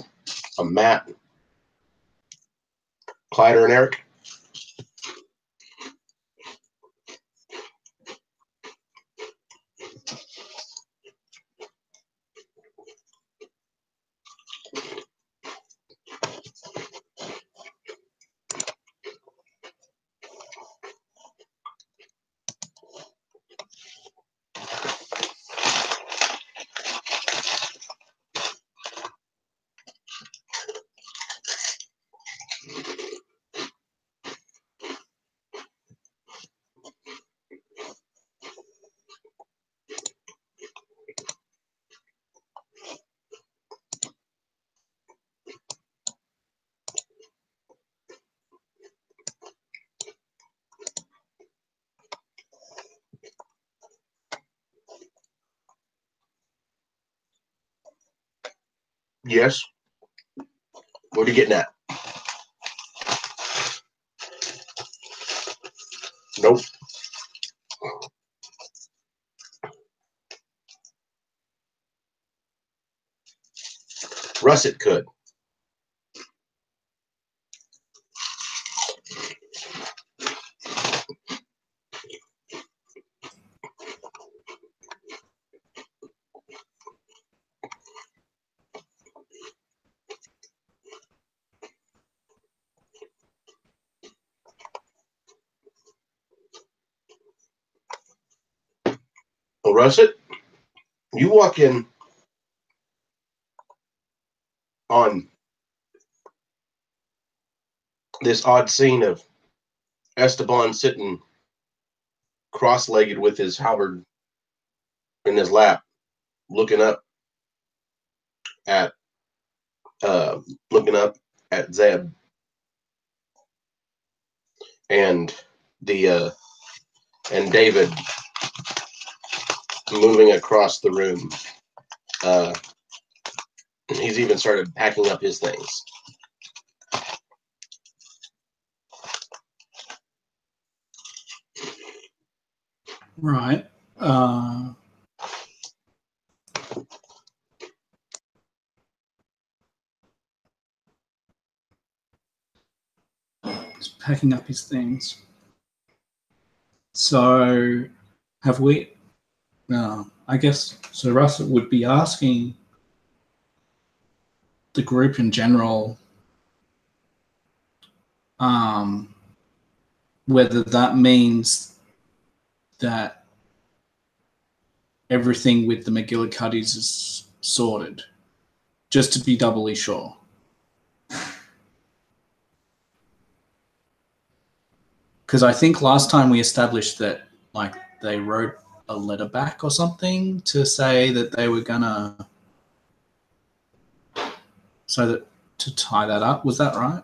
a Matt, Clyder, and Eric. Yes. What are you getting at? Nope. Russet could. Well, Russet, you walk in on this odd scene of Esteban sitting cross-legged with his halberd in his lap, looking up at Zeb, and the and David moving across the room. He's even started packing up his things. Right. He's packing up his things. So, have we? I guess so. Russell would be asking the group in general whether that means that everything with the McGillicuddies is sorted, just to be doubly sure. Because I think last time we established that, like, they wrote a letter back or something to say that they were gonna, so that to tie that up. Was that right?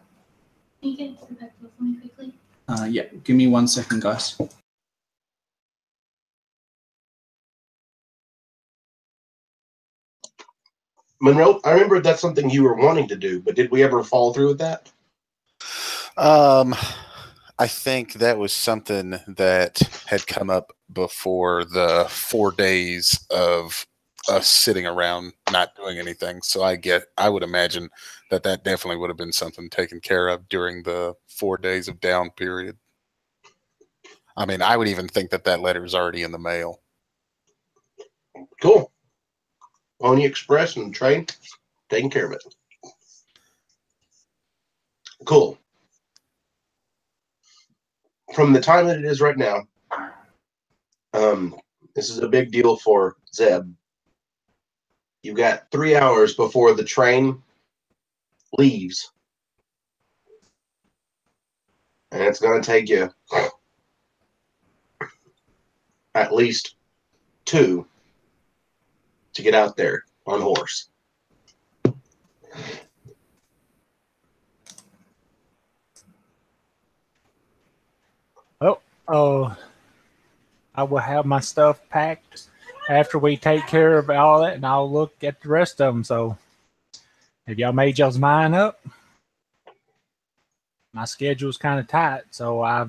Can you get the back door for me quickly? Yeah. Give me 1 second, guys. Monroe, I remember that's something you were wanting to do, but did we ever follow through with that? I think that was something that had come up before the 4 days of us sitting around not doing anything. So I would imagine that definitely would have been something taken care of during the 4 days of down period. I mean, I would even think that letter is already in the mail. Cool. Pony Express and train, taking care of it. Cool. From the time that it is right now, this is a big deal for Zeb. You've got 3 hours before the train leaves. And it's going to take you at least 2 to get out there on horse? Oh, I will have my stuff packed after we take care of all that, and I'll look at the rest of them. So, have y'all made y'all's mind up? My schedule's kind of tight, so I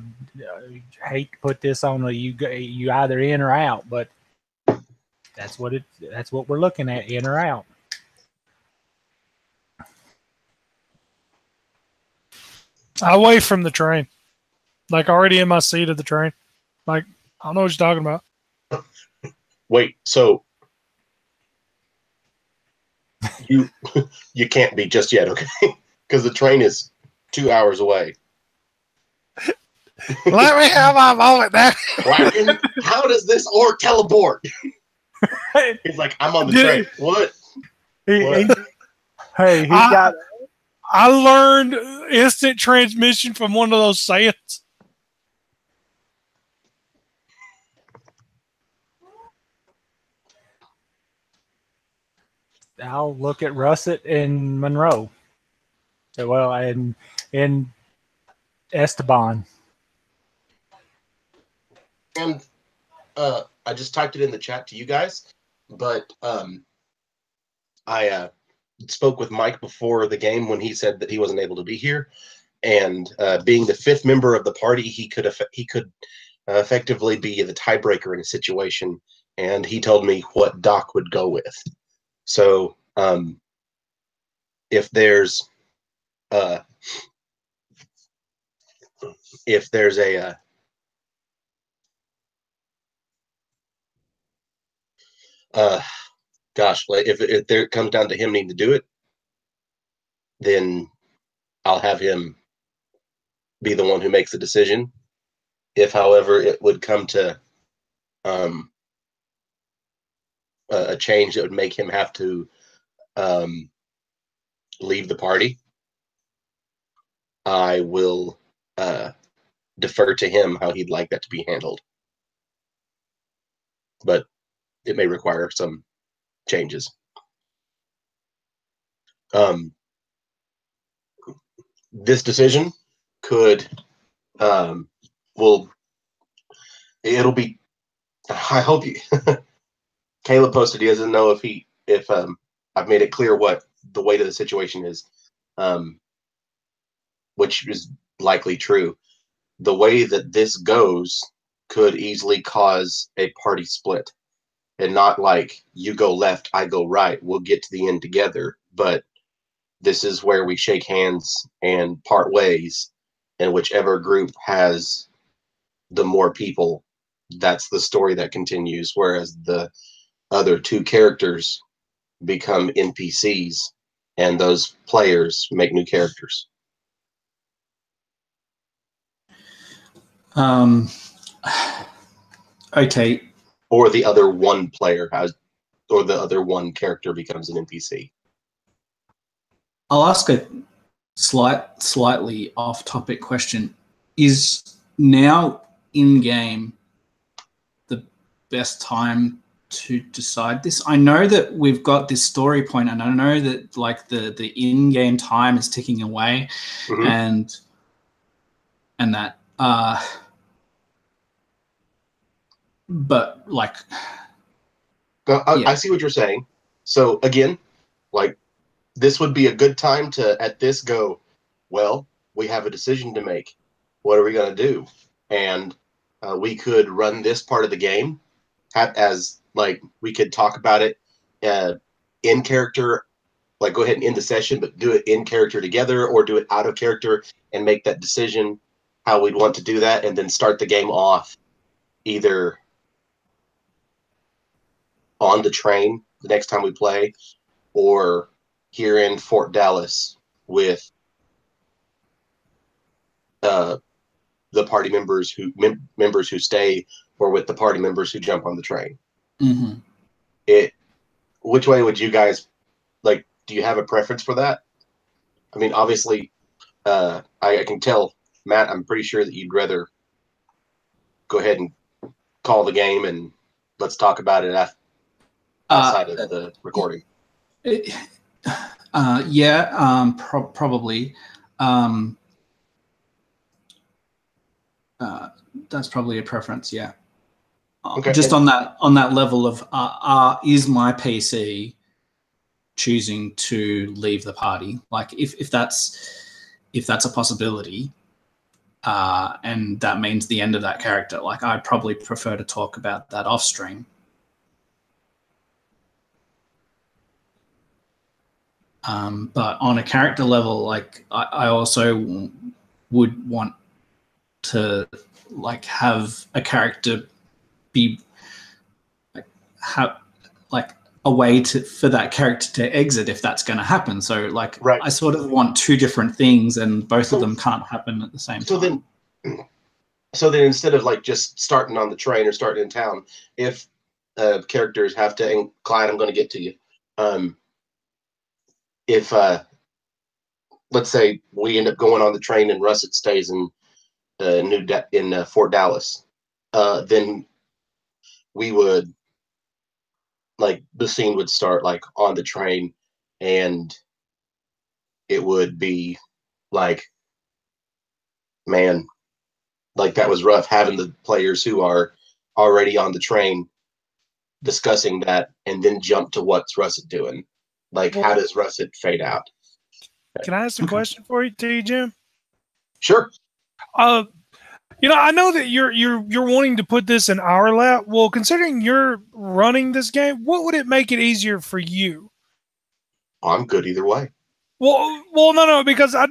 hate to put this on you either in or out, but that's what we're looking at, in or out. I away from the train, like already in my seat of the train. Like, I don't know what you're talking about. Wait, so you can't be just yet, okay? Because the train is 2 hours away. Let me have my moment there. Wagon, how does this orc teleport? He's like, I'm on the train. What? He got. I learned instant transmission from one of those Saiyans. I'll look at Russet and Monroe. Well, and Esteban. And I just typed it in the chat to you guys, but I spoke with Mike before the game when he said that he wasn't able to be here, and being the fifth member of the party, he could effectively be the tiebreaker in a situation, and he told me what Doc would go with. So if there's a gosh, if there comes down to him needing to do it, then I'll have him be the one who makes the decision. If, however, it would come to a change that would make him have to leave the party, I will defer to him how he'd like that to be handled. But it may require some changes. This decision could it'll be. I hope you. Caleb posted he doesn't know if I've made it clear what the weight of the situation is, which is likely true. The way that this goes could easily cause a party split, and not like you go left, I go right. We'll get to the end together, but this is where we shake hands and part ways, and whichever group has the more people, that's the story that continues, whereas the other two characters become NPCs and those players make new characters. Okay. Or the other one player or the other one character becomes an NPC. I'll ask a slightly off-topic question. Is now in-game the best time to decide this? I know that we've got this story point, and I know that like the in-game time is ticking away, and that. But like, I see what you're saying. So again, like, this would be a good time to at this go, well, we have a decision to make. What are we going to do? And we could run this part of the game as like we could talk about it in character, like go ahead and end the session, but do it in character together, or do it out of character and make that decision how we'd want to do that, and then start the game off either on the train the next time we play, or here in Fort Dallas with the party members who stay, or with the party members who jump on the train. Which way would you guys like? Do you have a preference for that? I mean, obviously, I can tell, Matt, I'm pretty sure that you'd rather go ahead and call the game and let's talk about it outside of the recording. Probably. That's probably a preference. Yeah. Okay. Just on that level of is my PC choosing to leave the party? Like if that's a possibility, and that means the end of that character, like I'd probably prefer to talk about that off stream. But on a character level, like I also would want to like have a character be have like a way for that character to exit if that's going to happen. So like Right. I sort of want two different things, and both of them can't happen at the same time. So then instead of like just starting on the train or starting in town, if characters have to, and Clyde, I'm going to get to you. If let's say we end up going on the train and Russet stays in Fort Dallas, then we would, like, the scene would start like on the train, and it would be like, man, like that was rough having the players who are already on the train discussing that and then jump to what's Russet doing. Like, how does Russet fade out? Can I ask a question to you, Jim? Sure. I know that you're wanting to put this in our lap. Well, considering you're running this game, what would it make it easier for you? I'm good either way. Well, no, because I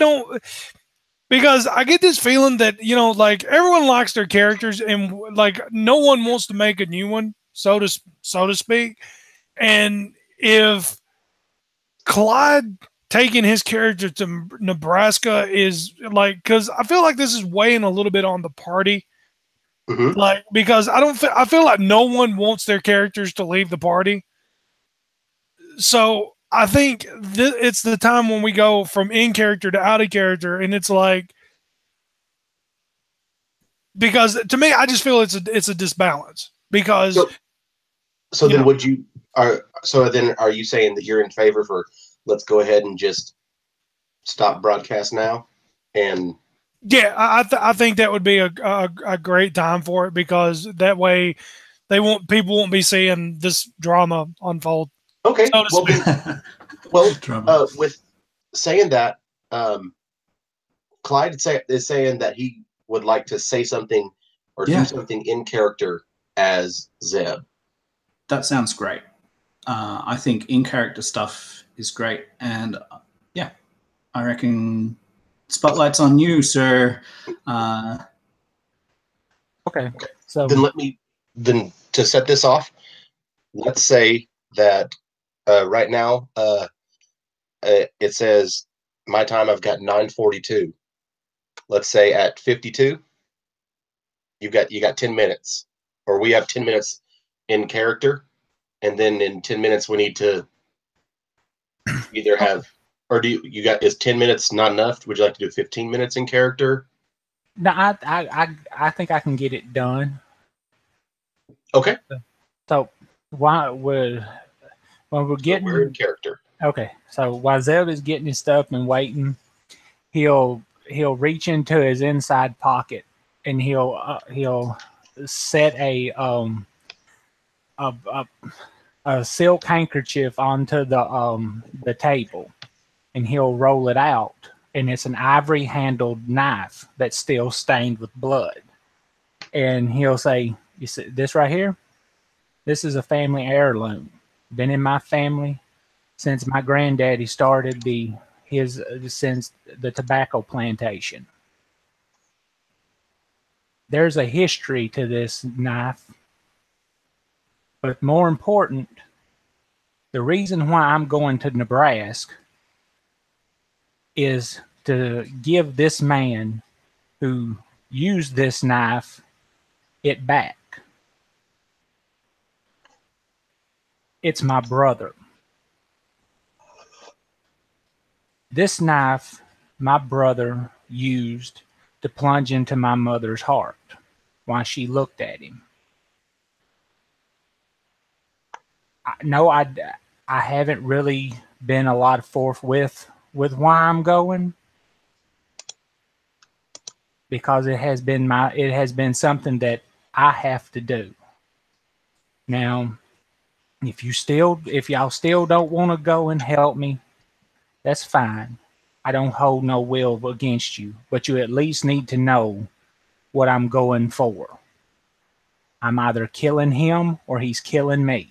get this feeling that, like everyone likes their characters and like no one wants to make a new one, so to speak. And if Clyde taking his character to Nebraska is like, because I feel like this is weighing a little bit on the party. Mm-hmm. Like, because I feel like no one wants their characters to leave the party. So I think it's the time when we go from in character to out of character, and it's like, because to me, I just feel it's a disbalance. Because then are you saying that you're in favor for, let's go ahead and just stop broadcast now? And yeah, I think that would be a great time for it, because that way people won't be seeing this drama unfold. Okay. So with saying that, Clyde is saying that he would like to say something or do something in character as Zeb. That sounds great. I think in character stuff is great, and I reckon spotlight's on you, sir. Okay. So then to set this off, let's say that right now it says my time, I've got 9:42. Let's say at 52, you got 10 minutes, or we have 10 minutes in character, and then in 10 minutes we need to either have, or is 10 minutes not enough? Would you like to do 15 minutes in character? no, I think I can get it done. Okay. So when we're getting, we're in character. Okay, so while Zeb is getting his stuff and waiting, he'll reach into his inside pocket and he'll set a silk handkerchief onto the table, and he'll roll it out, and it's an ivory handled knife that's still stained with blood, and he'll say, "You see this right here? This is a family heirloom. Been in my family since my granddaddy started since the tobacco plantation. There's a history to this knife, but more important, the reason why I'm going to Nebraska is to give this man who used this knife it back. It's my brother. This knife my brother used to plunge into my mother's heart while she looked at him. No, I haven't really been a lot forthwith with why I'm going, because it has been something that I have to do. Now, if y'all still don't want to go and help me, that's fine. I don't hold no will against you, but you at least need to know what I'm going for. I'm either killing him or he's killing me.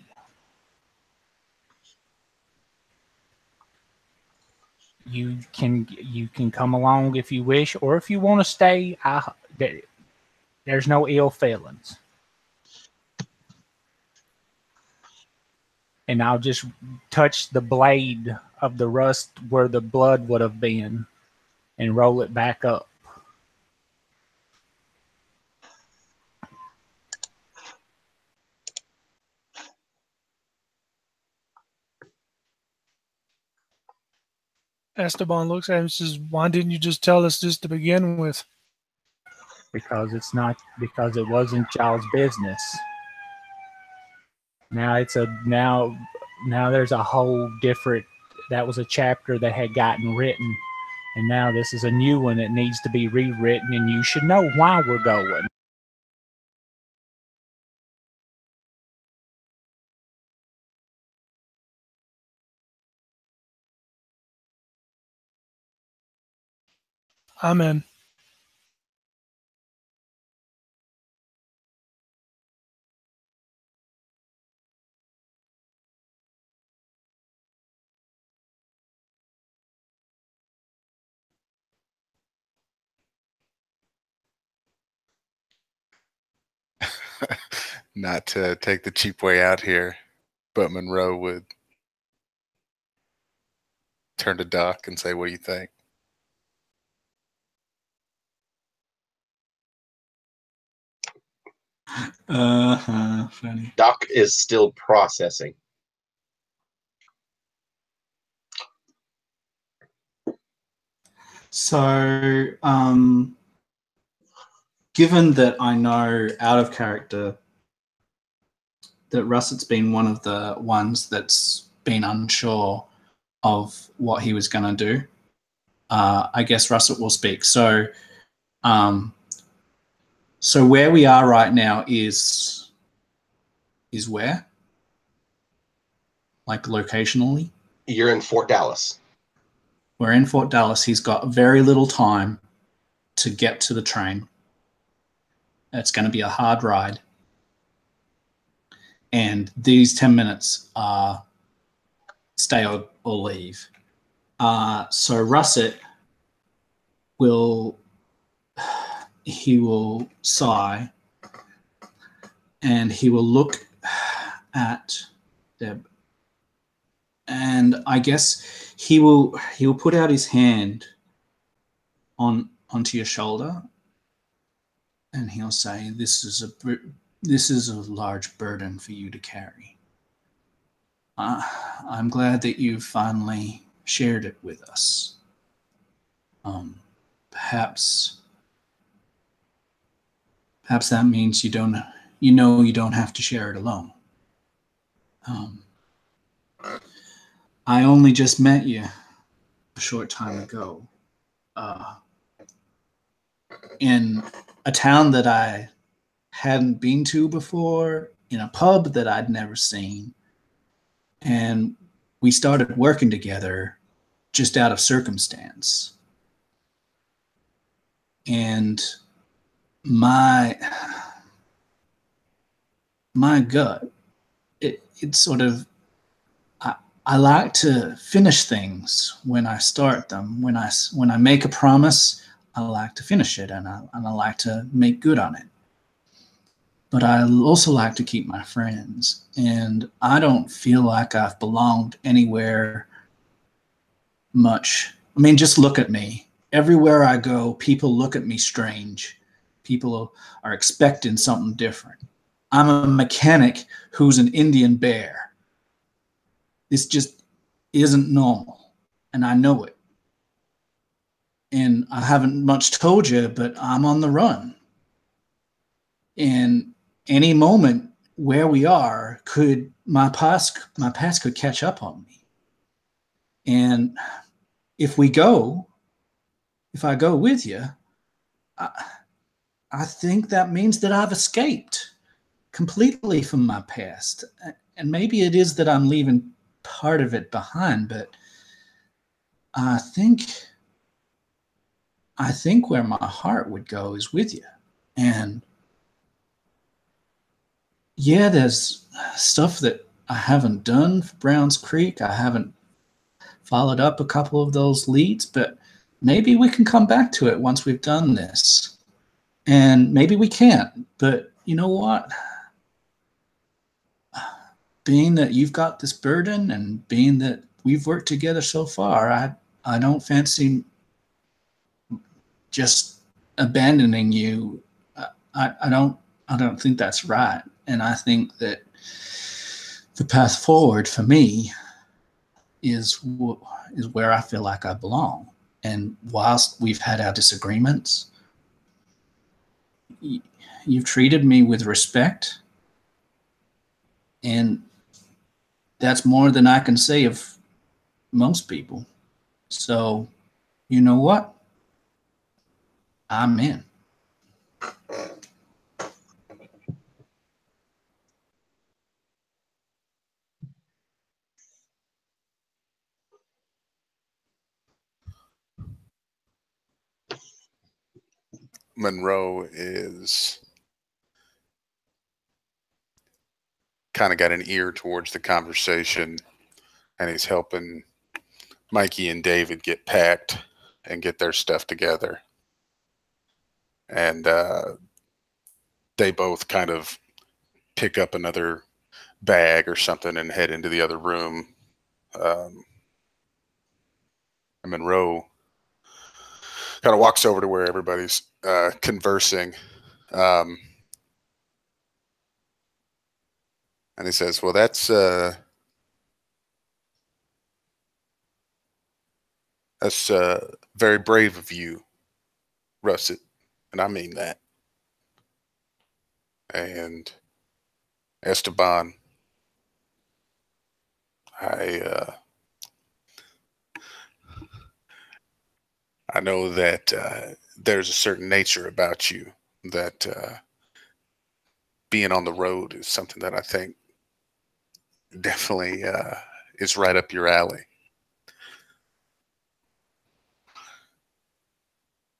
You can come along if you wish, or if you want to stay, there's no ill feelings. And I'll just touch the blade of the rust where the blood would have been and roll it back up. Esteban looks at him and says, "Why didn't you just tell us this to begin with?" Because it wasn't y'all's business. Now now there's a whole different, that was a chapter that had gotten written, and now this is a new one that needs to be rewritten, and you should know why we're going. I'm in. Not to take the cheap way out here, but Monroe would turn to Doc and say, "What do you think?" Funny. Doc is still processing. So, given that I know out of character that Russet's been one of the ones that's been unsure of what he was going to do, I guess Russet will speak. So, so where we are right now is where? Like locationally? You're in Fort Dallas. We're in Fort Dallas. He's got very little time to get to the train. It's going to be a hard ride. And these 10 minutes are stay or leave. So Russet will sigh, and he will look at Deb, and I guess he will put out his hand onto your shoulder, and he'll say, "This is a large burden for you to carry. I'm glad that you finally shared it with us. Perhaps that means you don't have to share it alone. I only just met you a short time ago in a town that I hadn't been to before, in a pub that I'd never seen. And we started working together just out of circumstance. And my gut, it's sort of, I like to finish things when I start them. When I make a promise, I like to finish it, and I like to make good on it. But I also like to keep my friends, and I don't feel like I've belonged anywhere much. I mean, just look at me. Everywhere I go, people look at me strange. People are expecting something different. I'm a mechanic who's an Indian bear. This just isn't normal, and I know it. And I haven't much told you, but I'm on the run. And any moment, where we are, could my past could catch up on me. And if I go with you, I think that means that I've escaped completely from my past. And maybe it is that I'm leaving part of it behind, but I think where my heart would go is with you. And yeah, there's stuff that I haven't done for Browns Creek. I haven't followed up a couple of those leads, but maybe we can come back to it once we've done this. And maybe we can't, but you know what? Being that you've got this burden and being that we've worked together so far, I don't fancy just abandoning you. I don't think that's right. And I think that the path forward for me is where I feel like I belong. And whilst we've had our disagreements, you've treated me with respect, and that's more than I can say of most people. So, you know what? I'm in. Monroe is kind of got an ear towards the conversation, and he's helping Mikey and David get packed and get their stuff together. And they both kind of pick up another bag or something and head into the other room. And Monroe kind of walks over to where everybody's conversing. And he says, well, that's very brave of you, Russet. And I mean that. And Esteban, I know that there's a certain nature about you that being on the road is something that I think definitely is right up your alley.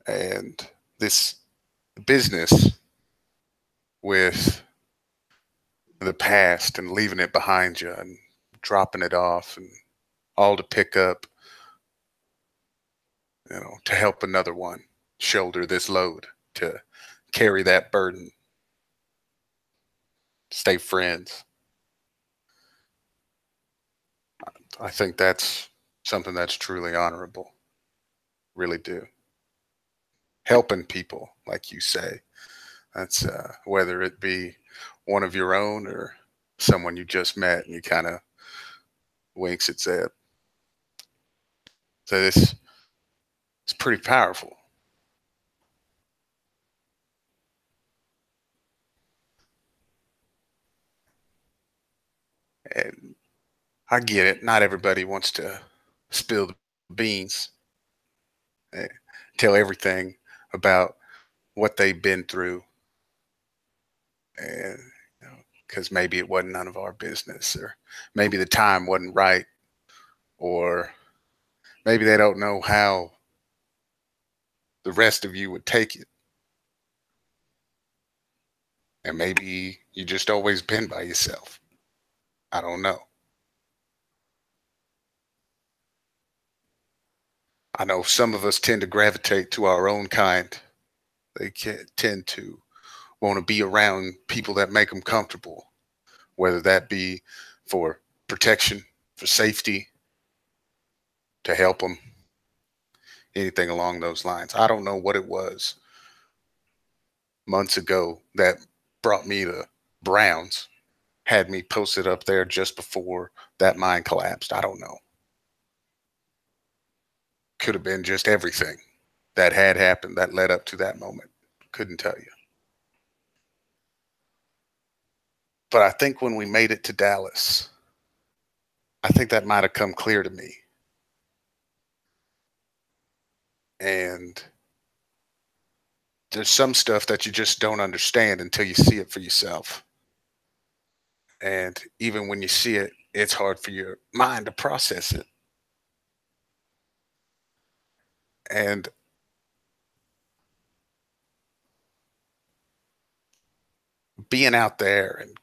And this business with the past and leaving it behind you and dropping it off and all to pick up, to help another one shoulder this load, to carry that burden, stay friends. I think that's something that's truly honorable. Really do. Helping people, like you say. That's whether it be one of your own or someone you just met and you kind of winks at Zeb. So it's pretty powerful. And I get it. Not everybody wants to spill the beans, tell everything about what they've been through. And because maybe it wasn't none of our business, or maybe the time wasn't right, or maybe they don't know how the rest of you would take it. And maybe you just always been by yourself. I don't know. I know some of us tend to gravitate to our own kind. They tend to want to be around people that make them comfortable, whether that be for protection, for safety, to help them, anything along those lines. I don't know what it was months ago that brought me to Browns, had me posted up there just before that mine collapsed. I don't know. Could have been just everything that had happened that led up to that moment. Couldn't tell you. But I think when we made it to Dallas, I think that might have come clear to me. And there's some stuff that you just don't understand until you see it for yourself. And even when you see it, it's hard for your mind to process it. And being out there and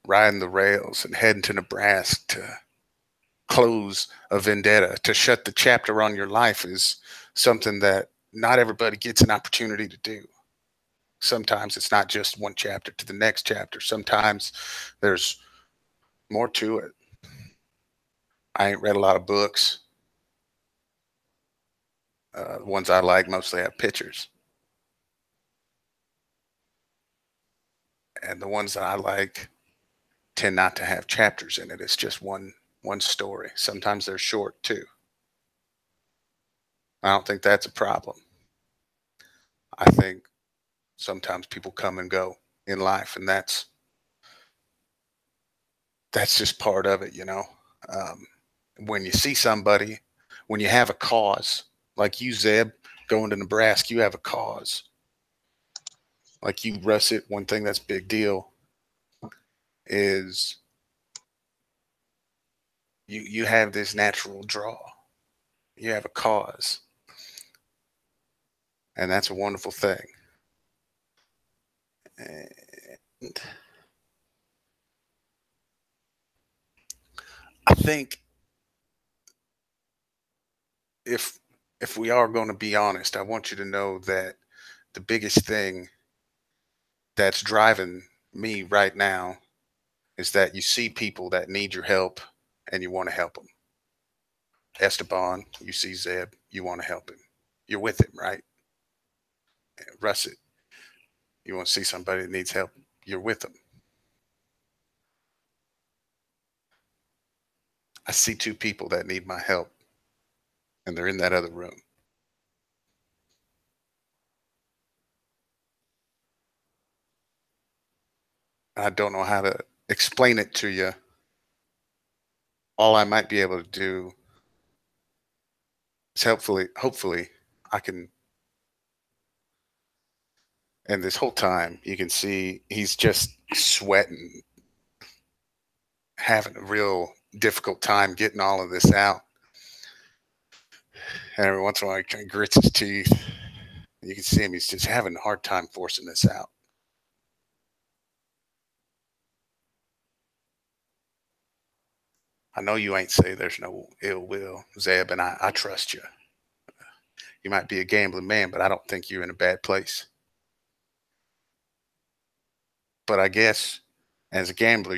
riding the rails and heading to Nebraska to close a vendetta, to shut the chapter on your life, is something that not everybody gets an opportunity to do. Sometimes it's not just one chapter to the next chapter. Sometimes there's more to it. I ain't read a lot of books. The ones I like mostly have pictures. And the ones that I like tend not to have chapters in it. It's just one story. Sometimes they're short too. I don't think that's a problem. I think sometimes people come and go in life, and that's just part of it, you know. When you see somebody, when you have a cause, like you, Zeb, going to Nebraska, you have a cause. Like you, Russet, one thing that's a big deal is you have this natural draw. You have a cause. And that's a wonderful thing. And I think if we are going to be honest, I want you to know that the biggest thing that's driving me right now is that you see people that need your help and you want to help them. Esteban, you see Zeb, you want to help him. You're with him, right? Russet, you want to see somebody that needs help, you're with them. I see two people that need my help, and they're in that other room. I don't know how to explain it to you. All I might be able to do is hopefully I can. And this whole time you can see he's just sweating, having a real difficult time getting all of this out. And every once in a while he kind of grits his teeth. You can see him, he's just having a hard time forcing this out. I know you ain't say there's no ill will, Zeb, and I trust you. You might be a gambling man, but I don't think you're in a bad place. But I guess as a gambler,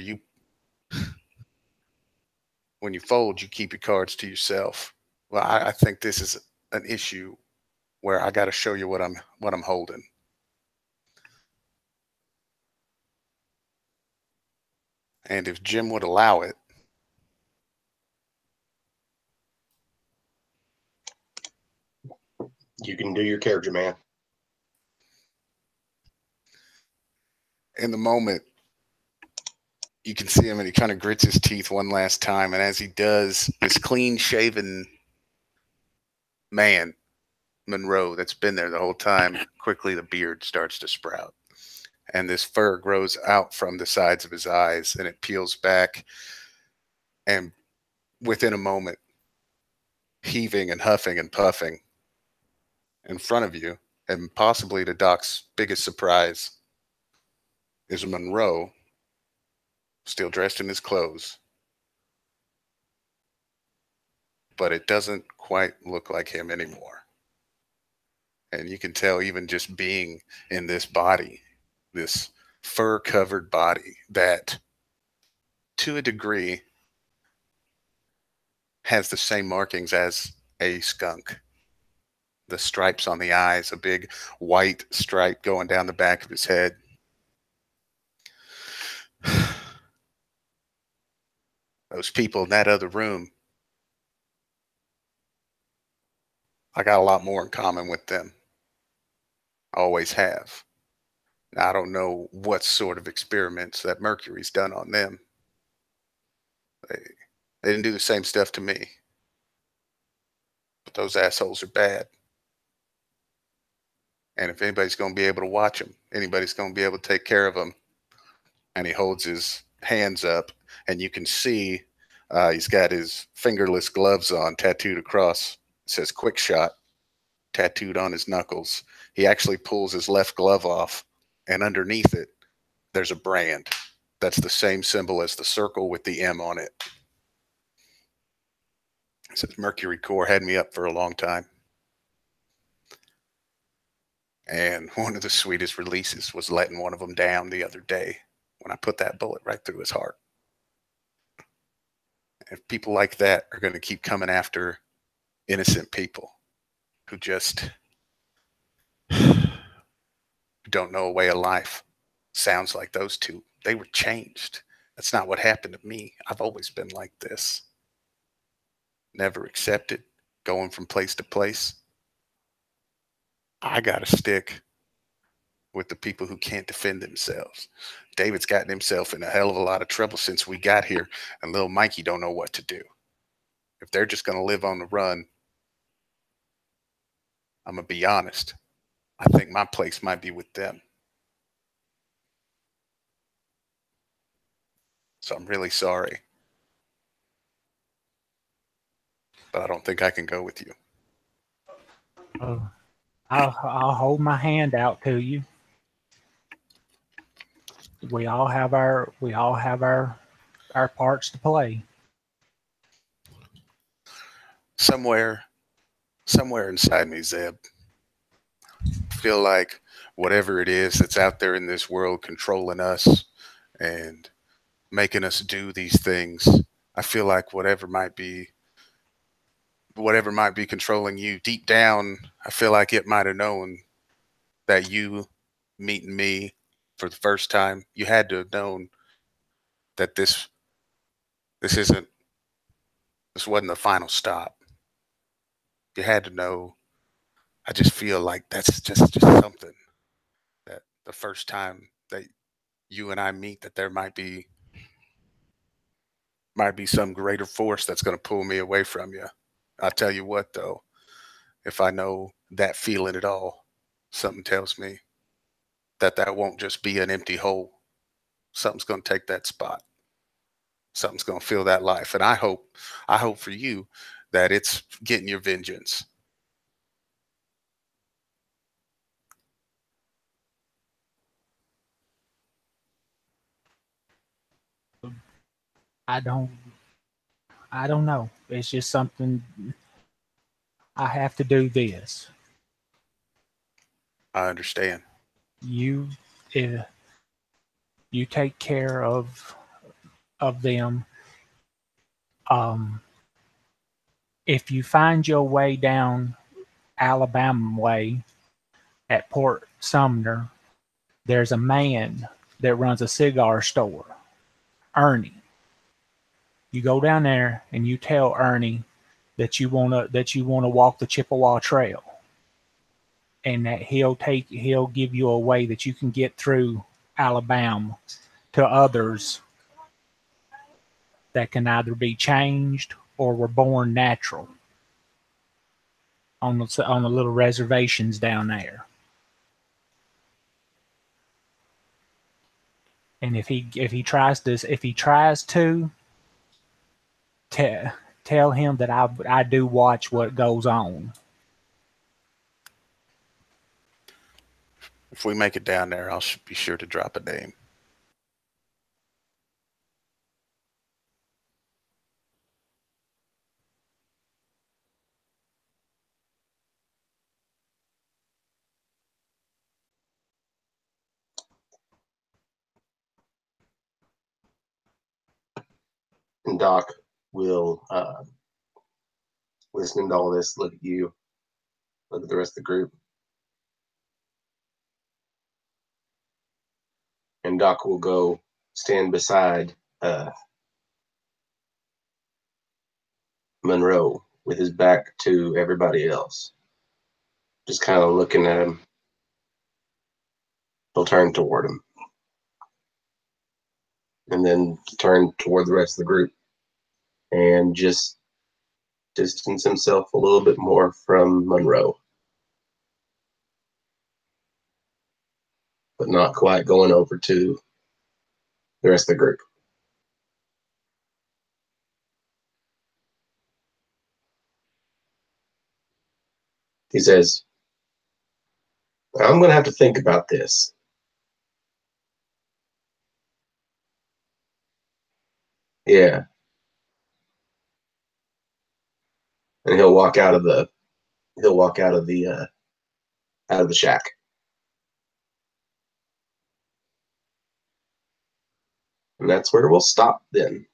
when you fold, you keep your cards to yourself. Well, I think this is an issue where I got to show you what I'm holding. And if Jim would allow it, You can do your character, man. in the moment, you can see him and he kind of grits his teeth one last time. And as he does, this clean shaven man, Monroe, that's been there the whole time, quickly the beard starts to sprout. And this fur grows out from the sides of his eyes and it peels back. And within a moment, heaving and huffing and puffing in front of you, and possibly to Doc's biggest surprise, is Monroe, still dressed in his clothes. But it doesn't quite look like him anymore. And you can tell even just being in this body, this fur-covered body that, to a degree, has the same markings as a skunk. The stripes on the eyes, a big white stripe going down the back of his head. Those people in that other room, I got a lot more in common with them. I always have. I don't know what sort of experiments that Mercury's done on them. They, they didn't do the same stuff to me. But those assholes are bad. And if anybody's going to be able to watch them, anybody's going to be able to take care of them. And he holds his hands up, and you can see he's got his fingerless gloves on, tattooed across. It says "Quick Shot" tattooed on his knuckles. He actually pulls his left glove off, and underneath it, there's a brand. That's the same symbol as the circle with the M on it. It says Mercury Core had me up for a long time. And one of the sweetest releases was letting one of them down the other day when I put that bullet right through his heart. If people like that are going to keep coming after innocent people who just don't know a way of life, sounds like those two, they were changed. That's not what happened to me. I've always been like this. Never accepted, going from place to place. I got to stick with the people who can't defend themselves. David's gotten himself in a hell of a lot of trouble since we got here, and little Mikey don't know what to do. If they're just going to live on the run, I'm going to be honest. I think my place might be with them. So I'm really sorry. But I don't think I can go with you. I'll hold my hand out to you. We all have our parts to play. Somewhere inside me, Zeb, I feel like whatever it is that's out there in this world controlling us and making us do these things, I feel like whatever might be controlling you deep down, I feel like it might have known that you meeting me for the first time, you had to have known that this wasn't the final stop. You had to know. I just feel like that's just something that the first time that you and I meet, that there might be some greater force that's going to pull me away from you. I'll tell you what, though, if I know that feeling at all, something tells me that won't just be an empty hole. Something's going to take that spot. Something's going to fill that life. And I hope for you that it's getting your vengeance. I don't know. It's just something. I have to do this. I understand. You take care of them. If you find your way down Alabama way at Port Sumner, there's a man that runs a cigar store, Ernie. You go down there and you tell Ernie that you wanna walk the Chippewa Trail, and that he'll give you a way that you can get through Alabama to others that can either be changed or were born natural on the little reservations down there. And if he tries to tell him that I do watch what goes on. If we make it down there, I'll be sure to drop a name. And Doc will, listening to all this, look at you, look at the rest of the group. And Doc will go stand beside Monroe with his back to everybody else. Just kind of looking at him. He'll turn toward him. And then turn toward the rest of the group. And just distance himself a little bit more from Monroe. But not quite going over to the rest of the group. He says, I'm going to have to think about this. Yeah. And he'll walk out of the shack. And that's where we'll stop then.